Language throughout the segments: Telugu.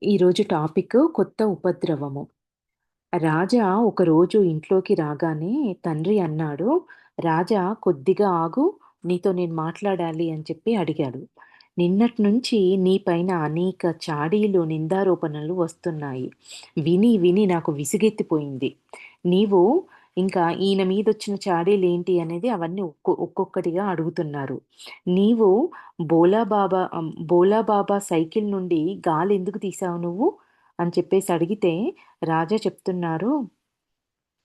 ఈరోజు టాపిక్ కొత్త ఉపద్రవము. రాజా ఒకరోజు ఇంట్లోకి రాగానే తండ్రి అన్నాడు, "రాజా కొద్దిగా ఆగు, నీతో నేను మాట్లాడాలి" అని చెప్పి అడిగాడు. "నిన్నటి నుంచి నీపైన అనేక చాడీలు, నిందారోపణలు వస్తున్నాయి. విని విని నాకు విసుగెత్తిపోయింది. నీవు ఇంకా ఈయన మీదొచ్చిన చాడీలేంటి అనేది అవన్నీ ఒక్కొక్కటిగా అడుగుతున్నారు. నీవు బోలాబాబా సైకిల్ నుండి గాలెందుకు తీశావు నువ్వు?" అని చెప్పేసి అడిగితే రాజా చెప్తున్నారు,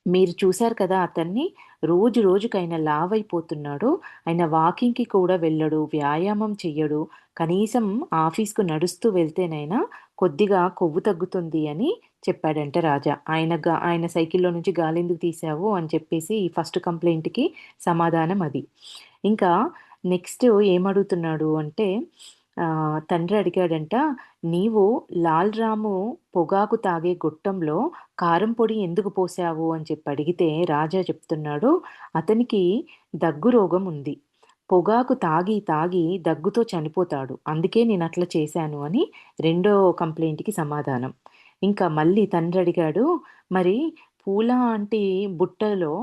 "మీరు చూసారు కదా అతన్ని. రోజు రోజుకయన లావైపోతున్నాడు. ఆయన వాకింగ్‌కి కూడా వెళ్ళడు. వ్యాయామం చెయ్యడు. కనీసం ఆఫీస్‌కు నడుస్తూ వెళ్తేనైనా కొద్దిగా కొవ్వు తగ్గుతుంది" అని చెప్పాడంట రాజా. ఆయన సైకిల్‌లో నుంచి గాలెందుకు తీశావు అని చెప్పేసి ఈ ఫస్ట్ కంప్లెయింట్‌కి సమాధానం అది. ఇంకా నెక్స్ట్ ఏమడుగుతున్నాడు అంటే తండ్రి అడిగాడంట, "నీవు లాల్ రాము పొగాకు తాగే గొట్టంలో కారం పొడి ఎందుకు పోశావు?" అని చెప్పి అడిగితే రాజా చెప్తున్నాడు, "అతనికి దగ్గు రోగం ఉంది. పొగాకు తాగి తాగి దగ్గుతో చనిపోతాడు. అందుకే నేనట్లా చేశాను" అని రెండో కంప్లెయింట్‌కి సమాధానం. ఇంకా మళ్ళీ తండ్రి అడిగాడు, "మరి పూల ఆంటీ బుట్టలో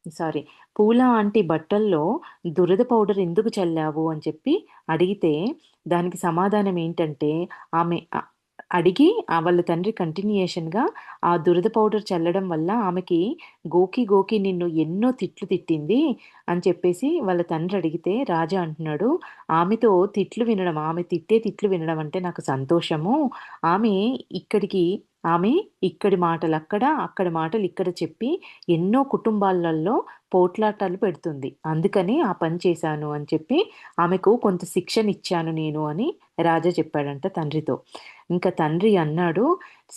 సారీ పూల ఆంటీ బట్టల్లో దురద పౌడర్ ఎందుకు చల్లావు?" అని చెప్పి అడిగితే దానికి సమాధానం ఏంటంటే ఆమె అడిగి వాళ్ళ తండ్రి కంటిన్యూయేషన్‌గా ఆ దురద పౌడర్ చల్లడం వల్ల ఆమెకి గోకి గోకి నిన్ను ఎన్నో తిట్లు తిట్టింది అని చెప్పేసి వాళ్ళ తండ్రి అడిగితే రాజా అంటున్నాడు, "ఆమెతో తిట్లు వినడం, ఆమె తిట్టే తిట్లు వినడం అంటే నాకు సంతోషము. ఆమె ఇక్కడికి ఆమె ఇక్కడి మాటలక్కడ, అక్కడి మాటలిక్కడ చెప్పి ఎన్నో కుటుంబాలలో పోట్లాటాలు పెడుతుంది. అందుకని ఆ పని చేశాను" అని చెప్పి ఆమెకు కొంత శిక్షనిచ్చాను నేను అని రాజా చెప్పాడంట తండ్రితో. ఇంక తండ్రి అన్నాడు,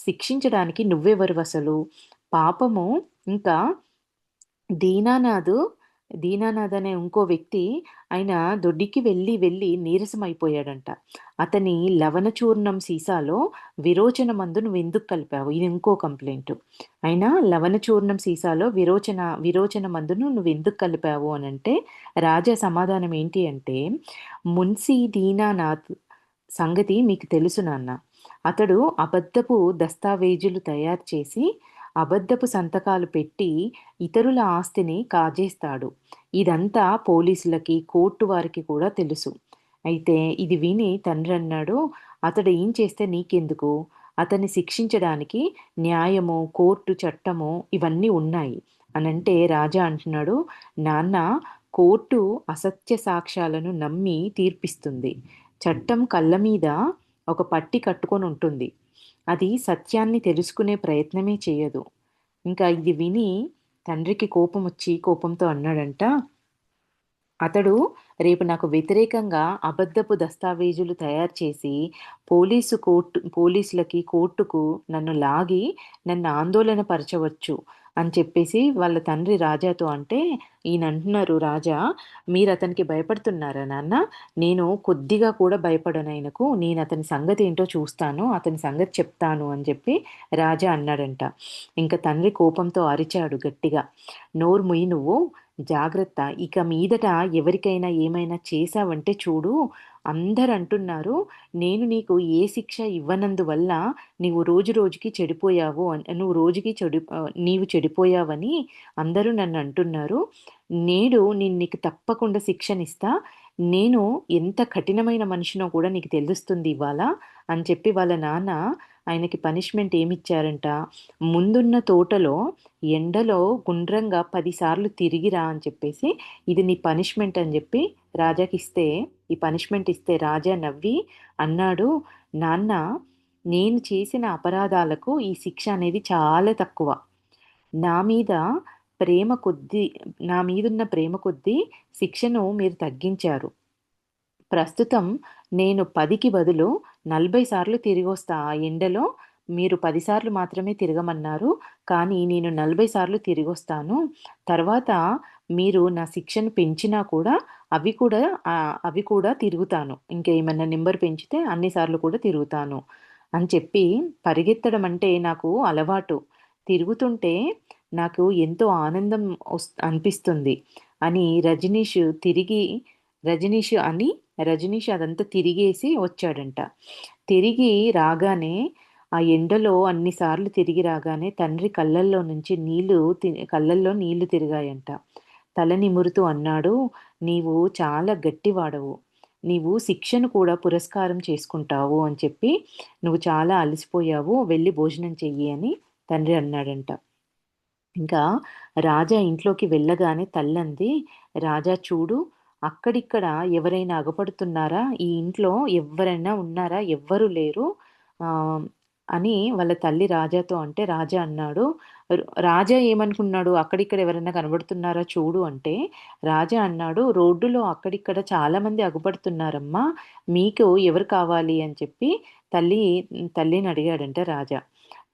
"శిక్షించడానికి నువ్వెవరివసలు? పాపము ఇంకా దీనానాథు దీనానాథ్ అనే ఇంకో వ్యక్తి ఆయన దొడ్డికి వెళ్ళి నీరసమైపోయాడంట. అతని లవణచూర్ణం సీసాలో విరోచన మందు నువ్వెందుకు కలిపావు?" ఇది ఇంకో కంప్లెయింటు. ఆయన లవణచూర్ణం సీసాలో విరోచన మందును నువ్వెందుకు కలిపావు అనంటే, రాజా సమాధానం ఏంటి అంటే, "మున్సీ దీనానాథ్ సంగతి మీకు తెలుసు నాన్న. అతడు అబద్ధపు దస్తావేజులు తయారు చేసి, అబద్ధపు సంతకాలు పెట్టి ఇతరుల ఆస్తిని కాజేస్తాడు. ఇదంతా పోలీసులకి, కోర్టు వారికి కూడా తెలుసు." అయితే ఇది విని తండ్రన్నాడు, "అతడు ఏం చేస్తే నీకెందుకు? అతన్ని శిక్షించడానికి న్యాయము, కోర్టు, చట్టము ఇవన్నీ ఉన్నాయి" అనంటే రాజా అంటున్నాడు, "నాన్న, కోర్టు అసత్య సాక్ష్యాలను నమ్మి తీర్పిస్తుంది. చట్టం కళ్ళ మీద ఒక పట్టి కట్టుకొనుంటుంది. అది సత్యాన్ని తెలుసుకునే ప్రయత్నమే చేయదు." ఇంకా ఇది విని తండ్రికి కోపమొచ్చి కోపంతో అన్నాడంట, "అతడు రేపు నాకు వ్యతిరేకంగా అబద్ధపు దస్తావేజులు తయారు చేసి పోలీసులకి, కోర్టుకు నన్ను లాగి నన్ను ఆందోళన పరచవచ్చు" అని చెప్పేసి వాళ్ళ తండ్రి రాజాతో అంటే ఈయనంటున్నారు రాజా, "మీరతనికి భయపడుతున్నారా నాన్న? నేను కొద్దిగా కూడా భయపడనాయనకు. నేనతని సంగతేంటో చూస్తాను. అతని సంగతి చెప్తాను" అని చెప్పి రాజా అన్నాడంట. ఇంక తండ్రి కోపంతో అరిచాడు గట్టిగా, "నోరు ముయ్యి నువ్వు. జాగ్రత్త. ఇక మీదట ఎవరికైనా ఏమైనా చేశావంటే చూడు, అందరంటున్నారు నేను నీకు ఏ శిక్ష ఇవ్వనందువల్ల నీవు చెడిపోయావని అందరూ నన్నంటున్నారు. నేడు నేను నీకు తప్పకుండా శిక్షనిస్తా. నేను ఎంత కఠినమైన మనిషినో కూడా నీకు తెలుస్తుంది ఇవాళ" అని చెప్పి వాళ్ళ నాన్న ఆయనకి పనిష్మెంట్ ఏమిచ్చారంట, "ముందున్న తోటలో ఎండలో గుండ్రంగా 10 సార్లు తిరిగి రా" అని చెప్పేసి, "ఇది నీ పనిష్మెంట్" అని చెప్పి రాజాకిస్తే, ఈ పనిష్మెంట్ ఇస్తే రాజా నవ్వి అన్నాడు, "నాన్న, నేను చేసిన అపరాధాలకు ఈ శిక్ష అనేది చాలా తక్కువ. నా మీద ప్రేమ కొద్దీ నా మీదున్న ప్రేమ కొద్దీ శిక్షను మీరు తగ్గించారు. ప్రస్తుతం నేను 10కి బదులు 40 సార్లు తిరిగొస్తా ఆ ఎండలో. మీరు 10 సార్లు మాత్రమే తిరగమన్నారు. కానీ నేను 40 సార్లు తిరిగొస్తాను. తర్వాత మీరు నా శిక్షను పెంచినా కూడా అవి కూడా తిరుగుతాను. ఇంకేమన్నా నంబర్ పెంచితే అన్ని సార్లు కూడా తిరుగుతాను" అని చెప్పి, "పరిగెత్తడం అంటే నాకు అలవాటు. తిరుగుతుంటే నాకు ఎంతో ఆనందం అనిపిస్తుంది" అని రజనీష్ అని రజనీష్ అదంతా తిరిగేసి వచ్చాడంట. తిరిగి రాగానే ఆ ఎండలో అన్నిసార్లు తిరిగి రాగానే తండ్రి కళ్ళల్లో నీళ్లు తిరిగాయంట. తల నిమురుతూ అన్నాడు, "నీవు చాలా గట్టివాడవు. నీవు శిక్షను కూడా పురస్కారం చేసుకుంటావు అని చెప్పి, నువ్వు చాలా అలసిపోయావు. వెళ్లి భోజనం చెయ్యి" అని తండ్రి అన్నాడంట. ఇంకా రాజా ఇంట్లోకి వెళ్ళగానే తల్లంది, "రాజా చూడు, అక్కడిక్కడ ఎవరైనా అగపడుతున్నారా? ఈ ఇంట్లో ఎవ్వరైనా ఉన్నారా? ఎవ్వరు లేరు" ఆహ్, అని వాళ్ళ తల్లి రాజాతో అంటే, రాజా అన్నాడు. రాజా ఏమనుకున్నాడు, అక్కడిక్కడ ఎవరైనా కనబడుతున్నారా చూడు అంటే, రాజా అన్నాడు, "రోడ్డులో అక్కడిక్కడ చాలామంది అగుపడుతున్నారమ్మా. మీకు ఎవరు కావాలి" అని చెప్పి తల్లి తల్లిని అడిగాడంట రాజా.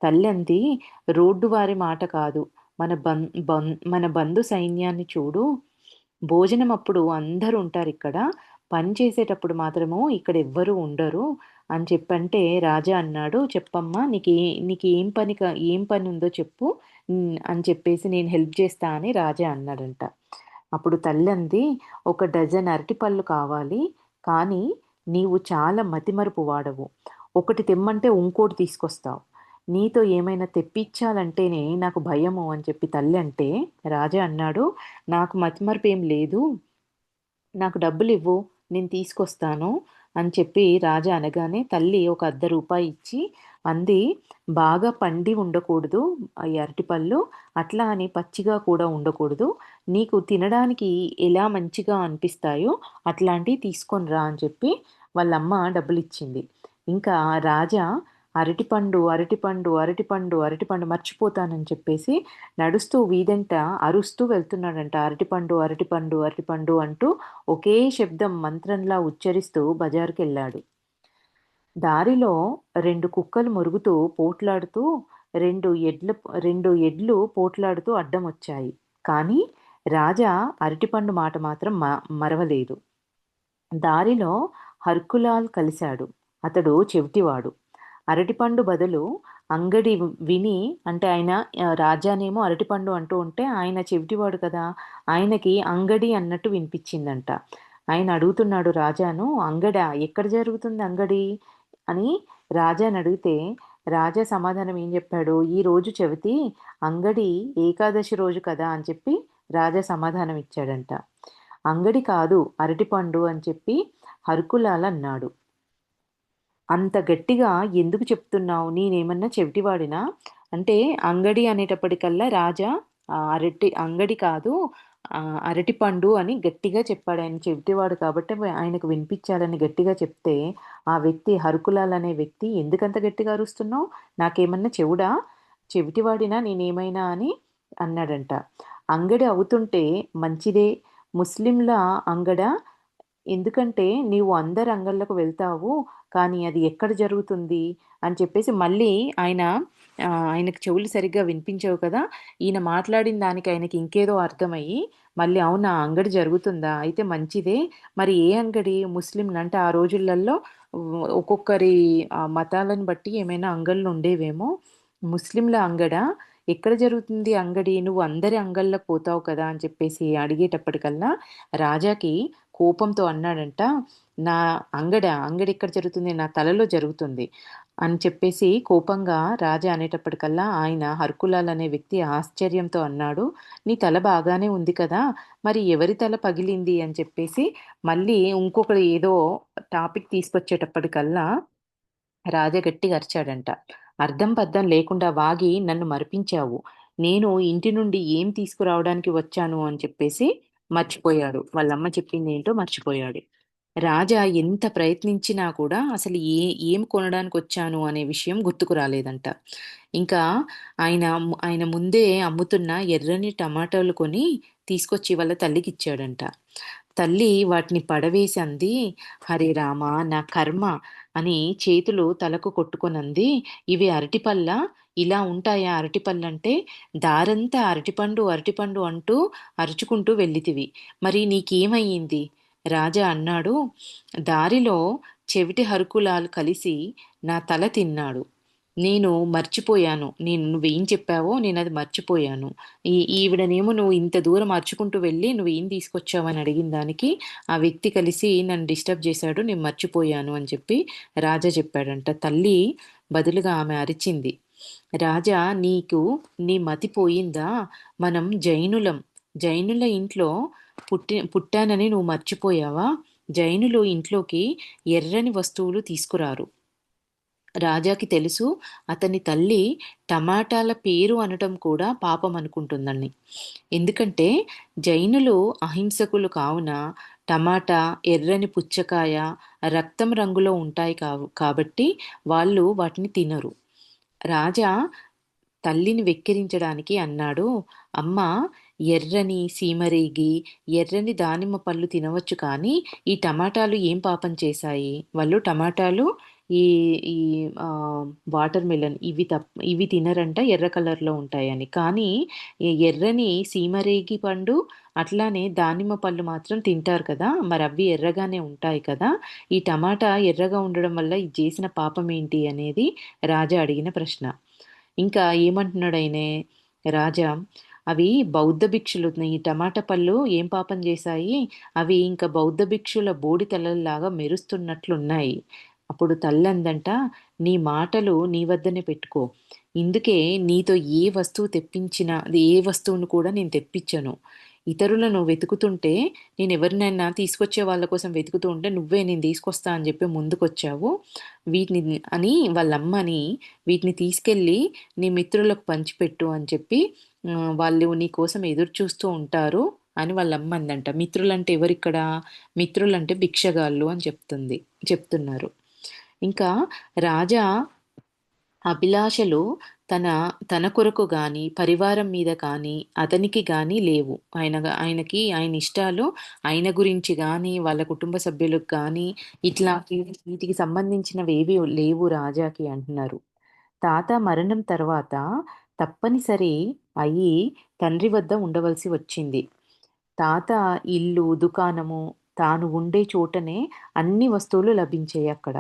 తల్లంది, "రోడ్డు వారి మాట కాదు. మన బంధు సైన్యాన్ని చూడు. భోజనమప్పుడు అందరుంటారిక్కడ. పని చేసేటప్పుడు మాత్రము ఇక్కడెవ్వరూ ఉండరు" అని చెప్పంటే రాజా అన్నాడు, "చెప్పమ్మా ఏం పనుందో చెప్పు అని చెప్పేసి నేను హెల్ప్ చేస్తా" అని రాజా అన్నాడంట. అప్పుడు తల్లంది, "ఒక డజన్ అరటిపళ్ళు కావాలి. కానీ నీవు చాలా మతిమరుపు వాడవు. ఒకటి తెమ్మంటే ఇంకోటి తీసుకొస్తావు. నీతో ఏమైనా తెప్పించాలంటేనే నాకు భయము" అని చెప్పి తల్లి అంటే, రాజా అన్నాడు, "నాకు మతిమరుపేం లేదు. నాకు డబ్బులివ్వు. నేను తీసుకొస్తాను" అని చెప్పి రాజా అనగానే తల్లి ఒక రూ. 1 ఇచ్చి అంది, "బాగా పండి ఉండకూడదు ఈ అరటిపళ్ళు. అట్లా అని పచ్చిగా కూడా ఉండకూడదు. నీకు తినడానికి ఎలా మంచిగా అనిపిస్తాయో అట్లాంటియి తీసుకొని రా" అని చెప్పి వాళ్ళమ్మ డబ్బులిచ్చింది. ఇంకా రాజా అరటిపండు, అరటిపండు, అరటిపండు, అరటిపండు మర్చిపోతానని చెప్పేసి నడుస్తూ వీధెంట అరుస్తూ వెళ్తున్నాడంట. అరటిపండు, అరటిపండు, అరటిపండు అంటూ ఒకే శబ్దం మంత్రంలా ఉచ్చరిస్తూ బజారుకెళ్ళాడు. దారిలో 2 కుక్కలు మొరుగుతూ పోట్లాడుతూ 2 ఎడ్లు పోట్లాడుతూ అడ్డమొచ్చాయి. కానీ రాజా అరటిపండు మాట మాత్రం మరవలేదు. దారిలో హర్కులాల్ కలిశాడు. అతడు చెవిటివాడు. అరటిపండు బదులు అంగడి విని అంటే ఆయన రాజానేమో అరటిపండు అంటూ ఉంటే ఆయన చెవిటివాడు కదా! ఆయనకి అంగడి అన్నట్టు వినిపిచ్చిందంట. ఆయన అడుగుతున్నాడు రాజాను, "అంగడా? ఎక్కడ జరుగుతుంది అంగడి?" అని రాజానడిగితే, రాజా సమాధానం ఏం జెప్పాడు, "ఈరోజు చెవితి, అంగడి ఏకాదశి రోజు కదా!" అని చెప్పి రాజా సమాధానం ఇచ్చాడంట. "అంగడి కాదు అరటిపండు" అని చెప్పి హర్కులాల్ అన్నాడు. "అంత గట్టిగా ఎందుకు చెప్తున్నావు? నేనేమన్నా చెవిటివాడినా?" అంటే అంగడి అనేటప్పటికల్లా రాజా అంగడి కాదు అరటిపండు అని గట్టిగా చెప్పాడు. ఆయన చెవిటివాడు కాబట్టి ఆయనకు వినిపించాలని గట్టిగా చెప్తే, ఆ వ్యక్తి హర్కులాల్ అనే వ్యక్తి, "ఎందుకంత గట్టిగా అరుస్తున్నావు? నాకేమన్నా చెవుడా? చెవిటివాడినా నేనేమైనా" అని అన్నాడంట. "అంగడి అవుతుంటే మంచిదే. ముస్లింల అంగడా? ఎందుకంటే నీవు అందరి అంగళ్ళకు వెళ్తావు. కానీ అది ఎక్కడ జరుగుతుంది?" అని చెప్పేసి మళ్ళీ ఆయన ఆయనకు చెవులు సరిగ్గా వినిపించవు కదా! ఈయన మాట్లాడిన దానికి ఆయనకి ఇంకేదో అర్థమయ్యి, మళ్ళీ "అవునా! అంగడి జరుగుతుందా? అయితే మంచిదే. మరి ఏ అంగడి?" ముస్లింలంటే ఆ రోజులల్లో ఒక్కొక్కరి మతాలను బట్టి ఏమైనా అంగళ్ళు ఉండేవేమో. "ముస్లింల అంగడా? ఎక్కడ జరుగుతుంది అంగడి? నువ్వు అందరి అంగళ్ళకి పోతావు కదా!" అని చెప్పేసి అడిగేటప్పటికల్లా రాజాకి కోపంతో అన్నాడంట, "నా అంగడెక్కడ జరుగుతుంది? నా తలలో జరుగుతుంది" అని చెప్పేసి కోపంగా రాజా అనేటప్పటికల్లా ఆయన హర్కులాల్ అనే వ్యక్తి ఆశ్చర్యంతో అన్నాడు, "నీ తల బాగానే ఉంది కదా! మరి ఎవరి తల పగిలింది?" అని చెప్పేసి మళ్ళీ ఇంకొకడు ఏదో టాపిక్ తీసుకొచ్చేటప్పటికల్లా రాజా గట్టిగా అరిచాడంట. "అర్థం పర్థం లేకుండా వాగి నన్ను మరిపించావు. నేను ఇంటి నుండి ఏం తీసుకురావడానికి వచ్చాను" అని చెప్పేసి మర్చిపోయాడు. వాళ్ళమ్మ చెప్పిందేంటో మర్చిపోయాడు. రాజా ఎంత ప్రయత్నించినా కూడా అసలు ఏం కొనడానికొచ్చాను అనే విషయం గుర్తుకు రాలేదంట. ఇంకా ఆయన ముందే అమ్ముతున్న ఎర్రని టమాటాలు కొని తీసుకొచ్చి వాళ్ళ తల్లికిచ్చాడంట. తల్లి వాటిని పడవేసి అంది, "హరే రామ! నా కర్మ" అని చేతులు తలకు కొట్టుకొనంది. "ఇవి అరటిపళ్ళా? ఇలా ఉంటాయా అరటిపళ్ళంటే? దారంతా అరటిపండు, అరటిపండు అంటూ అరుచుకుంటూ వెళ్ళితివి. మరి నీకేమయ్యింది?" రాజా అన్నాడు, "దారిలో చెవిటి హర్కులాల్ కలిసి నా తల తిన్నాడు. నేను మర్చిపోయాను. నువ్వేం చెప్పావో నేనది మర్చిపోయాను. ఈవిడనేమో నువ్వు ఇంత దూరం అరుచుకుంటూ వెళ్ళి నువ్వేం తీసుకొచ్చావని అడిగిన దానికి, ఆ వ్యక్తి కలిసి నన్ను డిస్టర్బ్ చేశాడు. నేను మర్చిపోయాను అని చెప్పి రాజా చెప్పాడంట. తల్లి బదులుగా ఆమె అరిచింది. రాజా, నీకు నీ మతి పోయిందా? మనం జైనులం. జైనుల ఇంట్లో పుట్టానని నువ్వు మర్చిపోయావా? జైనులు ఇంట్లోకి ఎర్రని వస్తువులు తీసుకురారు. రాజాకి తెలుసు అతని తల్లి టమాటాల పేరు అనటం కూడా పాపం అనుకుంటుందని. ఎందుకంటే జైనులు అహింసకులు కావున టమాటా, ఎర్రని పుచ్చకాయ రక్తం రంగులో ఉంటాయి కాబట్టి వాళ్ళు వాటిని తినరు. రాజా తల్లిని వెక్కిరించడానికి అన్నాడు, అమ్మా, ఎర్రని సీమరేగి, ఎర్రని దానిమ్మ పళ్ళు తినవచ్చు కానీ ఈ టమాటాలు ఏం పాపం చేశాయి? వాళ్ళు టమాటాలు, ఈ ఈ వాటర్ మెలన్ ఇవి తినరంట, ఎర్ర కలర్లో ఉంటాయని. కానీ ఈ ఎర్రని సీమరేగి పండు అట్లానే దానిమ్మ పళ్ళు మాత్రం తింటారు కదా, మరి అవి ఎర్రగానే ఉంటాయి కదా. ఈ టమాటా ఎర్రగా ఉండడం వల్ల ఇది చేసిన పాపం ఏంటి అనేది రాజా అడిగిన ప్రశ్న. ఇంకా ఏమంటున్నాడు ఆయనే రాజా, అవి బౌద్ధ భిక్షులు, ఈ టమాటా పళ్ళు ఏం పాపం చేశాయి? అవి ఇంకా బౌద్ధ భిక్షుల బోడి తలల్లాగా మెరుస్తున్నట్లున్నాయి. అప్పుడు తల్లందంట, నీ మాటలు నీ వద్దనే పెట్టుకో. ఇందుకే నీతో ఏ వస్తువు తెప్పించినా, అది ఏ వస్తువును కూడా నేను తెప్పించను. ఇతరులను వెతుకుతుంటే, నేను ఎవరినైనా తీసుకొచ్చే వాళ్ళ కోసం వెతుకుతూ ఉంటే నువ్వే నేను తీసుకొస్తా అని చెప్పి ముందుకొచ్చావు. వీటిని అని వాళ్ళమ్మని, వీటిని తీసుకెళ్ళి నీ మిత్రులకు పంచిపెట్టు అని చెప్పి వాళ్ళు నీ కోసం ఎదురు చూస్తూ ఉంటారు అని వాళ్ళమ్మ అందంట. మిత్రులంటే ఎవరిక్కడ? మిత్రులంటే భిక్షగాళ్ళు అని చెప్తున్నారు. ఇంకా రాజా అభిలాషలు తన తన కొరకు గాని, పరివారం మీద కానీ, అతనికి గాని లేవు. ఆయనకి ఆయన ఇష్టాలు ఆయన గురించి గాని, వాళ్ళ కుటుంబ సభ్యులకు గాని ఇట్లా వీటికి సంబంధించినవేవి లేవు రాజాకి అంటున్నారు. తాత మరణం తర్వాత తప్పనిసరి అయ్యి తండ్రి వద్ద ఉండవలసి వచ్చింది. తాత ఇల్లు, దుకాణము, తాను ఉండే చోటనే అన్ని వస్తువులు లభించాయి అక్కడ.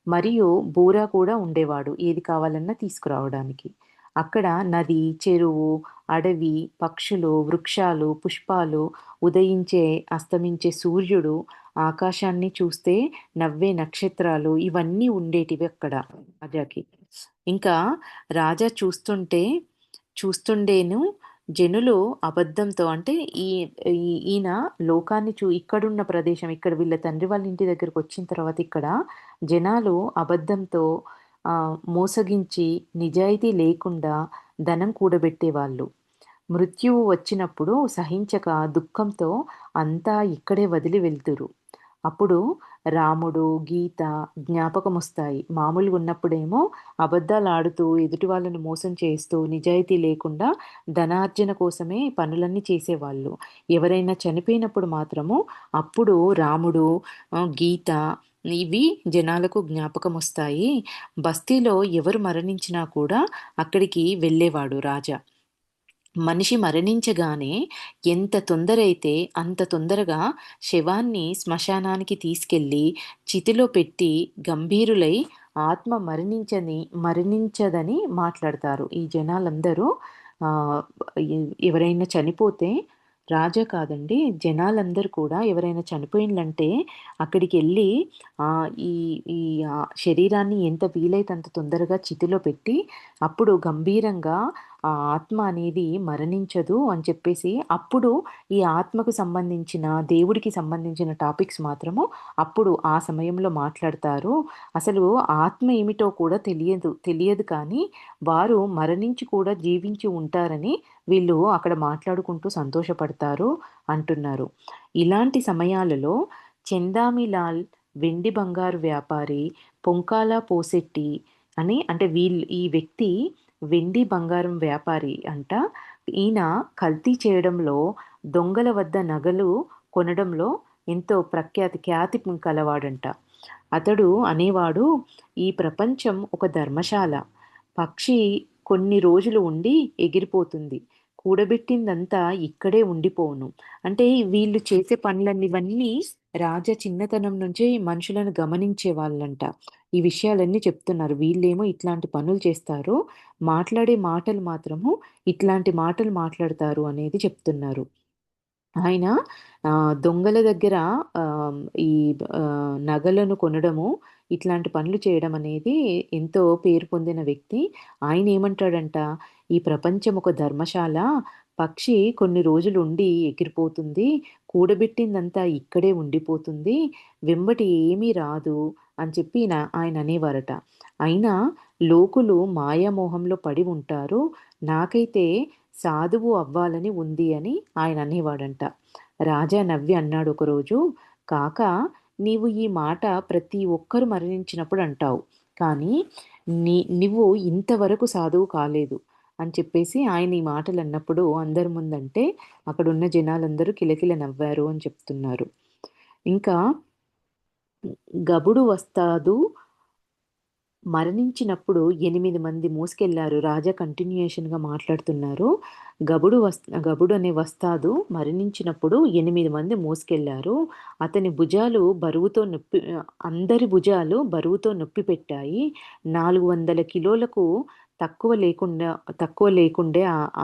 మరియు బూరా కూడా ఉండేవాడు ఏది కావాలన్నా తీసుకురావడానికి. అక్కడ నది, చెరువు, అడవి, పక్షులు, వృక్షాలు, పుష్పాలు, ఉదయించే, అస్తమించే సూర్యుడు, ఆకాశాన్ని చూస్తే నవ్వే నక్షత్రాలు ఇవన్నీ ఉండేటివి అక్కడ రాజాకి. ఇంకా రాజా చూస్తుండేను జనులు అబద్ధంతో, అంటే ఈ ఈయన లోకాన్ని ఇక్కడున్న ప్రదేశం, ఇక్కడ వీళ్ళ తండ్రి వాళ్ళ ఇంటి దగ్గరకు వచ్చిన తర్వాత ఇక్కడ జనాలు అబద్ధంతో మోసగించి నిజాయితీ లేకుండా ధనం కూడబెట్టేవాళ్ళు. మృత్యువు వచ్చినప్పుడు సహించక దుఃఖంతో అంతా ఇక్కడే వదిలి వెళ్తురు. అప్పుడు రాముడు, గీత జ్ఞాపకమొస్తాయి. మామూలుగా ఉన్నప్పుడేమో అబద్ధాలాడుతూ, ఎదుటి వాళ్ళని మోసం చేస్తూ, నిజాయితీ లేకుండా ధనార్జన కోసమే పనులన్నీ చేసేవాళ్ళు. ఎవరైనా చనిపోయినప్పుడు మాత్రము అప్పుడు రాముడు, గీత ఇవి జనాలకు జ్ఞాపకమొస్తాయి. బస్తీలో ఎవరు మరణించినా కూడా అక్కడికి వెళ్ళేవాడు రాజా. మనిషి మరణించగానే ఎంత తొందరైతే అంత తొందరగా శవాన్ని శ్మశానానికి తీసుకెళ్ళి చితిలో పెట్టి గంభీరులై ఆత్మ మరణించదని మాట్లాడతారు ఈ జనాలందరూ. ఆ, ఎవరైనా చనిపోతే రాజా కాదండి, జనాలందరూ కూడా ఎవరైనా చనిపోయిందంటే అక్కడికి వెళ్ళి ఆ, ఈ ఈ శరీరాన్ని ఎంత వీలైతే అంత తొందరగా చితిలో పెట్టి అప్పుడు గంభీరంగా ఆ ఆత్మ అనేది మరణించదు అని చెప్పేసి, అప్పుడు ఈ ఆత్మకు సంబంధించిన, దేవుడికి సంబంధించిన టాపిక్స్ మాత్రము అప్పుడు ఆ సమయంలో మాట్లాడతారు. అసలు ఆత్మ ఏమిటో కూడా తెలియదు కానీ వారు మరణించి కూడా జీవించి ఉంటారని వీళ్ళు అక్కడ మాట్లాడుకుంటూ సంతోషపడతారు అంటున్నారు. ఇలాంటి సమయాలలో చెందామిలాల్ వెండి బంగారు వ్యాపారి, పొంకాల పోసెట్టి అని, అంటే ఈ వ్యక్తి వెండి బంగారం వ్యాపారి అంట. ఈయన కల్తీ చేయడంలో, దొంగల వద్ద నగలు కొనడంలో ఎంతో ఖ్యాతి కలవాడంట. అతడు అనేవాడు, ఈ ప్రపంచం ఒక ధర్మశాల. పక్షి కొన్ని రోజులు ఉండి ఎగిరిపోతుంది. కూడబెట్టిందంతా ఇక్కడే ఉండిపోవును. అంటే వీళ్ళు చేసే పనులన్నీ, ఇవన్నీ రాజా చిన్నతనం నుంచే మనుషులను గమనించేవాళ్ళంట. ఈ విషయాలన్నీ చెప్తున్నారు. వీళ్ళేమో ఇట్లాంటి పనులు చేస్తారు. మాట్లాడే మాటలు మాత్రము ఇట్లాంటి మాటలు మాట్లాడతారు అనేది చెప్తున్నారు. ఆయన దొంగల దగ్గర ఈ నగలను కొనడము, ఇట్లాంటి పనులు చేయడం అనేది ఎంతో పేరు పొందిన వ్యక్తి. ఆయనేమంటాడంట, "ఈ ప్రపంచం ఒక ధర్మశాల. పక్షి కొన్ని రోజులుండి ఎగిరిపోతుంది. కూడబెట్టిందంతా ఇక్కడే ఉండిపోతుంది. వెంబటి ఏమీ రాదు" అని చెప్పి ఆయన అనేవారట. అయినా లోకులు మాయామోహంలో పడి ఉంటారు. నాకైతే సాధువు అవ్వాలని ఉంది అని ఆయన అనేవాడంట. రాజా నవ్వి అన్నాడు ఒకరోజు, "కాకా, నీవు ఈ మాట ప్రతి ఒక్కరు మరణించినప్పుడు అంటావు. కానీ నువ్వు ఇంతవరకు సాధువు కాలేదు" అని చెప్పేసి ఆయన ఈ మాటలన్నప్పుడు అందరి ముందంటే అక్కడున్న జనాలందరూ కిలకిల నవ్వారు అని చెప్తున్నారు. ఇంకా గబుడు వస్తాదు మరణించినప్పుడు 8 మంది మోసుకెళ్లారు. రాజా కంటిన్యూయేషన్‌గా మాట్లాడుతున్నారు. గబుడు అనే వస్తాదు మరణించినప్పుడు 8 మంది మోసుకెళ్లారు. అతని భుజాలు బరువుతో అందరి భుజాలు బరువుతో నొప్పి పెట్టాయి. 400 కిలోలకు తక్కువ లేకుండా తక్కువ లేకుండే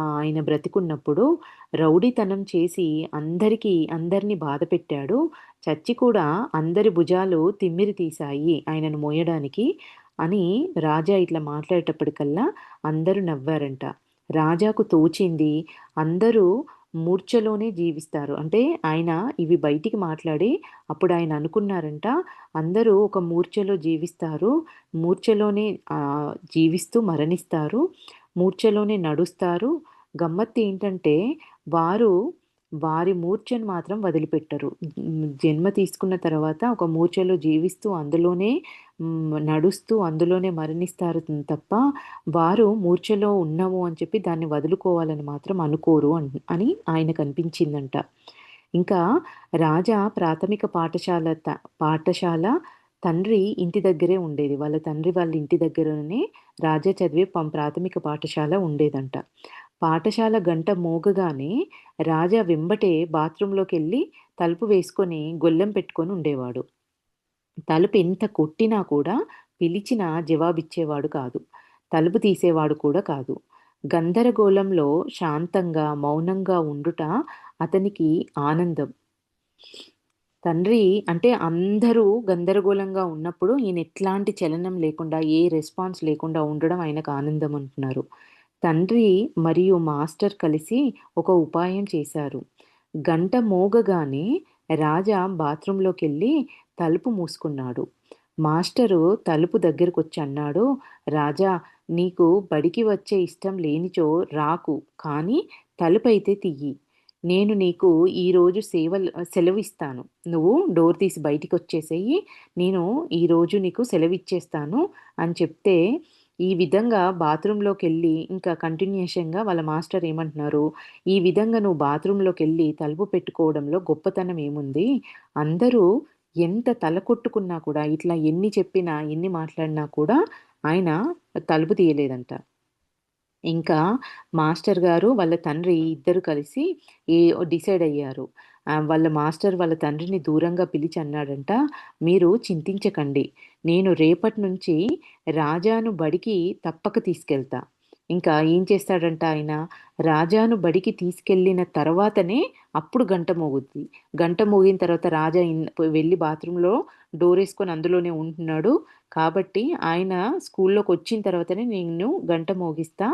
ఆయన బ్రతికున్నప్పుడు రౌడీతనం చేసి అందరిని బాధపెట్టాడు. చచ్చి కూడా అందరి భుజాలు తిమ్మిరి తీశాయి ఆయనను మోయడానికి అని రాజా ఇట్లా మాట్లాడేటప్పటికల్లా అందరూ నవ్వారంట. రాజాకు తోచింది అందరూ మూర్ఛలోనే జీవిస్తారు. అంటే ఆయన ఇవి బయటికి మాట్లాడి అప్పుడు ఆయన అనుకున్నారంట, అందరూ ఒక మూర్ఛలో జీవిస్తారు. మూర్ఛలోనే జీవిస్తూ మరణిస్తారు. మూర్ఛలోనే నడుస్తారు. గమ్మత్తేంటంటే వారు వారి మూర్ఛను మాత్రం వదిలిపెట్టరు. జన్మ తీసుకున్న తర్వాత ఒక మూర్ఛలో జీవిస్తూ అందులోనే నడుస్తూ అందులోనే మరణిస్తారు తప్ప వారు మూర్ఛలో ఉన్నాము అని చెప్పి దాన్ని వదులుకోవాలని మాత్రం అనుకోరు అని ఆయనకనిపించిందంట. ఇంకా రాజా ప్రాథమిక పాఠశాల తండ్రి ఇంటి దగ్గరే ఉండేది. వాళ్ళ తండ్రి వాళ్ళ ఇంటి దగ్గరనే రాజా చదివే ప్రాథమిక పాఠశాల ఉండేదంట. పాఠశాల గంట మోగగానే రాజా వెంబటే బాత్రూంలోకెళ్ళి తలుపు వేసుకొని గొళ్ళెం పెట్టుకొని ఉండేవాడు. తలుపు ఎంత కొట్టినా కూడా పిలిచినా జవాబిచ్చేవాడు కాదు. తలుపు తీసేవాడు కూడా కాదు. గందరగోళంలో శాంతంగా, మౌనంగా ఉండుట అతనికి ఆనందం. తండ్రి అంటే అందరూ గందరగోళంగా ఉన్నప్పుడు ఈయన ఎట్లాంటి చలనం లేకుండా, ఏ రెస్పాన్స్ లేకుండా ఉండడం ఆయనకు ఆనందం అంటున్నారు. తండ్రి మరియు మాస్టర్ కలిసి ఒక ఉపాయం చేశారు. గంట మోగగానే రాజా బాత్రూంలోకెళ్ళి తలుపు మూసుకున్నాడు. మాస్టరు తలుపు దగ్గరకొచ్చి అన్నాడు, "రాజా, నీకు బడికి వచ్చే ఇష్టం లేనిచో రాకు, కానీ తలుపైతే తియ్యి. నేను నీకు ఈరోజు సెలవిస్తాను. నువ్వు డోర్ తీసి బయటికొచ్చేసేయి. నేను ఈరోజు నీకు సెలవిచ్చేస్తాను" అని చెప్తే ఈ విధంగా బాత్రూంలోకెళ్ళి ఇంకా కంటిన్యూయేషన్‌గా వాళ్ళ మాస్టర్ ఏమంటున్నారు, "ఈ విధంగా నువ్వు బాత్రూంలోకెళ్ళి తలుపు పెట్టుకోవడంలో గొప్పతనం ఏముంది? అందరూ ఎంత తల కొట్టుకున్నా కూడా, ఇట్లా ఎన్ని చెప్పినా, ఎన్ని మాట్లాడినా కూడా ఆయన తలుపు తీయలేదంట. ఇంకా మాస్టర్ గారు, వాళ్ళ తండ్రి ఇద్దరు కలిసి డిసైడ్ అయ్యారు. వాళ్ళ మాస్టర్ వాళ్ళ తండ్రిని దూరంగా పిలిచి అన్నాడంట, "మీరు చింతించకండి. నేను రేపటి నుంచి రాజాను బడికి తప్పక తీసుకెళ్తా." ఇంకా ఏం చేస్తాడంట ఆయన, రాజాను బడికి తీసుకెళ్ళిన తర్వాతనే అప్పుడు గంట మోగుద్ది. గంట మోగిన తర్వాత రాజా వెళ్ళి బాత్రూంలో డోరేసుకొని అందులోనే ఉంటున్నాడు. కాబట్టి ఆయన స్కూల్లోకొచ్చిన తర్వాతనే నేను గంట మోగిస్తా.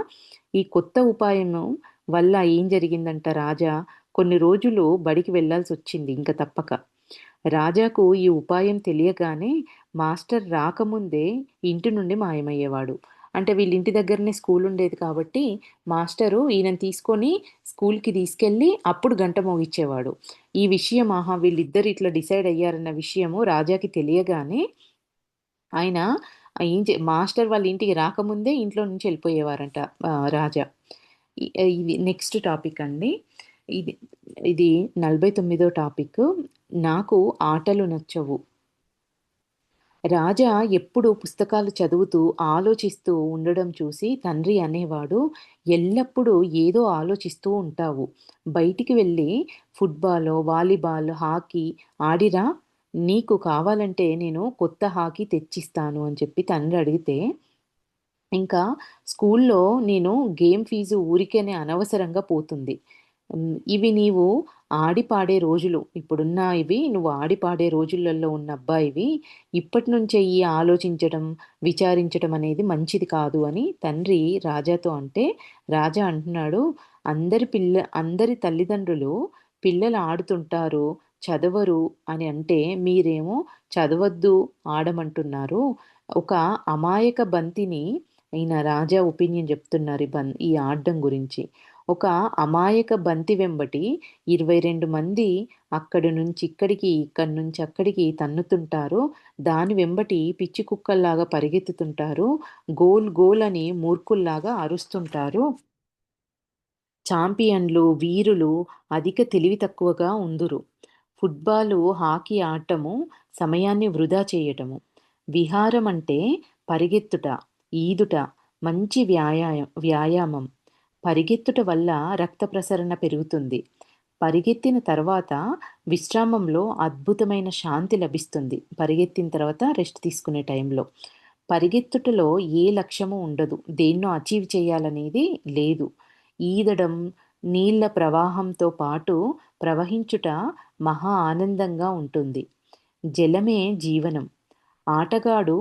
ఈ కొత్త ఉపాయము వల్ల ఏం జరిగిందంట, రాజా కొన్ని రోజులు బడికి వెళ్ళాల్సొచ్చింది ఇంక తప్పక. రాజాకు ఈ ఉపాయం తెలియగానే మాస్టర్ రాకముందే ఇంటి నుండి మాయమయ్యేవాడు. అంటే వీళ్ళ ఇంటి దగ్గరనే స్కూల్ ఉండేది కాబట్టి మాస్టరు ఈయనని తీసుకొని స్కూల్‌కి తీసుకెళ్ళి అప్పుడు గంట మోగిచ్చేవాడు. ఈ విషయం వీళ్ళిద్దరు ఇట్లా డిసైడ్ అయ్యారన్న విషయము రాజాకి తెలియగానే ఆయన మాస్టర్ వాళ్ళ ఇంటికి రాకముందే ఇంట్లో నుంచి వెళ్ళిపోయేవారంట రాజా. ఇది నెక్స్ట్ టాపిక్ అండి. ఇది ఇది 49వ టాపిక్. నాకు ఆటలు నచ్చవు. రాజా ఎప్పుడూ పుస్తకాలు చదువుతూ, ఆలోచిస్తూ ఉండడం చూసి తండ్రి అనేవాడు, "ఎల్లప్పుడూ ఏదో ఆలోచిస్తూ ఉంటావు. బయటికి వెళ్ళి ఫుట్‌బాలో, వాలీబాల్, హాకీ ఆడిరా. నీకు కావాలంటే నేను కొత్త హాకీ తెచ్చిస్తాను అని చెప్పి తండ్రి అడిగితే, ఇంకా స్కూల్లో నేను గేమ్ ఫీజు ఊరికేనే అనవసరంగా పోతుంది. ఇవి నీవు ఆడి పాడే రోజులు. ఇప్పుడున్న ఇవి నువ్వు ఆడి పాడే రోజులలో ఉన్న అబ్బాయివి. ఇప్పటి నుంచే ఈ ఆలోచించడం, విచారించడం అనేది మంచిది కాదు అని తండ్రి రాజాతో అంటే, రాజా అంటున్నాడు, అందరి తల్లిదండ్రులు పిల్లలు ఆడుతుంటారు, చదవరు అని అంటే మీరేమో చదవద్దు, ఆడమంటున్నారు. ఒక అమాయక బంతిని ఈయన రాజా ఒపీనియన్ చెప్తున్నారు ఈ ఆడడం గురించి. ఒక అమాయక బంతి వెంబటి 22 మంది అక్కడి నుంచి ఇక్కడికి, ఇక్కడి నుంచి అక్కడికి తన్నుతుంటారు. దాని వెంబటి పిచ్చి కుక్కల్లాగా పరిగెత్తుతుంటారు. గోల్ గోల్ అని మూర్ఖుల్లాగా అరుస్తుంటారు. చాంపియన్లు, వీరులు అధిక తెలివి తక్కువగా ఉందురు. ఫుట్బాలు, హాకీ ఆడటము సమయాన్ని వృధా చేయటము. విహారం అంటే పరిగెత్తుట, ఈదుట, మంచి వ్యాయామం. పరిగెత్తుట వల్ల రక్త ప్రసరణ పెరుగుతుంది. పరిగెత్తిన తర్వాత విశ్రామంలో అద్భుతమైన శాంతి లభిస్తుంది. పరిగెత్తిన తర్వాత రెస్ట్ తీసుకునే టైంలో. పరిగెత్తుటలో ఏ లక్ష్యము ఉండదు. దేన్నో అచీవ్ చేయాలనేది లేదు. ఈదడం, నీళ్ల ప్రవాహంతో పాటు ప్రవహించుట మహా ఆనందంగా ఉంటుంది. జలమే జీవనం. ఆటగాడు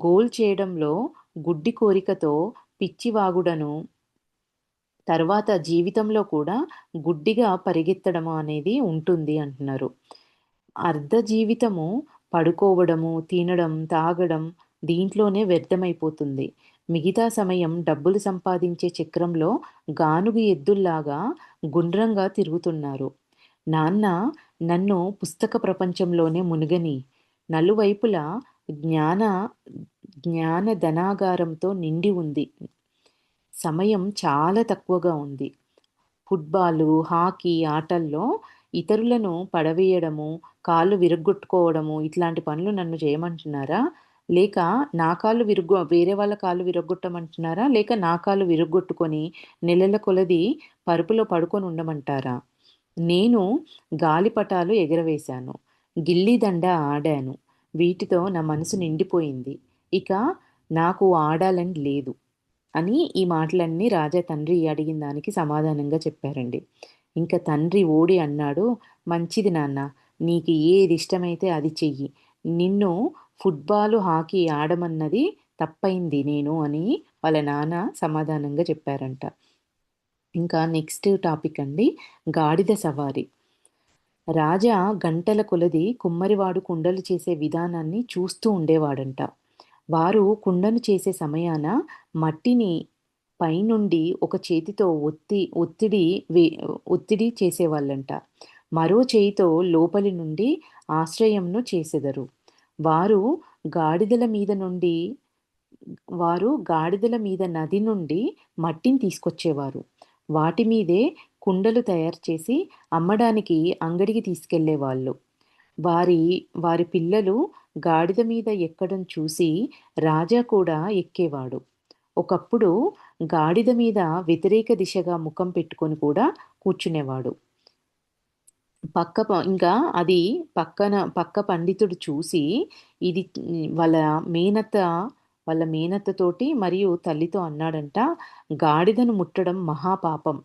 గోల్ చేయడంలో గుడ్డి కోరికతో పిచ్చివాగుడను, తర్వాత జీవితంలో కూడా గుడ్డిగా పరిగెత్తడము అనేది ఉంటుంది అంటున్నారు. అర్ధ జీవితము పడుకోవడము, తినడం, తాగడం దీంట్లోనే వ్యర్థమైపోతుంది. మిగతా సమయం డబ్బులు సంపాదించే చక్రంలో గానుగ ఎద్దుల్లాగా గుండ్రంగా తిరుగుతున్నారు. నాన్న నన్ను పుస్తక ప్రపంచంలోనే మునుగని. నలువైపులా జ్ఞాన జ్ఞానధనాగారంతో నిండి ఉంది. సమయం చాలా తక్కువగా ఉంది. ఫుట్బాలు, హాకీ ఆటల్లో ఇతరులను పడవేయడము, కాళ్ళు విరగ్గొట్టుకోవడము ఇట్లాంటి పనులు నన్ను చేయమంటున్నారా? లేక నా కాళ్ళు వేరే వాళ్ళ కాళ్ళు విరగ్గొట్టమంటున్నారా? లేక నా కాళ్ళు విరగ్గొట్టుకొని నెలల కొలది పరుపులో పడుకొని ఉండమంటారా? నేను గాలిపటాలు ఎగరవేశాను. గిల్లీదండ ఆడాను. వీటితో నా మనసు నిండిపోయింది. ఇక నాకు ఆడాలని లేదు. అని ఈ మాటలన్నీ రాజా తండ్రి అడిగిన దానికి సమాధానంగా చెప్పారండి. ఇంక తండ్రి ఓడి అన్నాడు, మంచిది నాన్న, నీకు ఏది ఇష్టమైతే అది చెయ్యి. నిన్ను ఫుట్బాలు, హాకీ ఆడమన్నది తప్పైంది నేను అని వాళ్ళ నాన్న సమాధానంగా చెప్పారంట. ఇంకా నెక్స్ట్ టాపిక్ అండి, గాడిద సవారి. రాజా గంటల కొలది కుమ్మరివాడు కుండలు చేసే విధానాన్ని చూస్తూ ఉండేవాడంట. వారు కుండను చేసే సమయాన మట్టిని పైనుండి ఒక చేతితో ఒత్తిడి చేసేవాళ్ళంట. మరో చేయితో లోపలి నుండి ఆశ్రయంను చేసెదరు. వారు గాడిదల మీద నుండి గాడిదల మీద నది నుండి మట్టిని తీసుకొచ్చేవారు. వాటి మీదే కుండలు తయారు చేసి అమ్మడానికి అంగడికి తీసుకెళ్ళేవాళ్ళు. వారి వారి పిల్లలు గాడిద మీద ఎక్కడం చూసి రాజా కూడా ఎక్కేవాడు. ఒకప్పుడు గాడిద మీద వ్యతిరేక దిశగా ముఖం పెట్టుకొని కూడా కూర్చునేవాడు. ఇంకా అది పక్క పండితుడు చూసి ఇది వాళ్ళ మేనత్త వాళ్ళ మేనత్తతోటి మరియు తల్లితో అన్నాడంట, గాడిదను ముట్టడం మహాపాపం.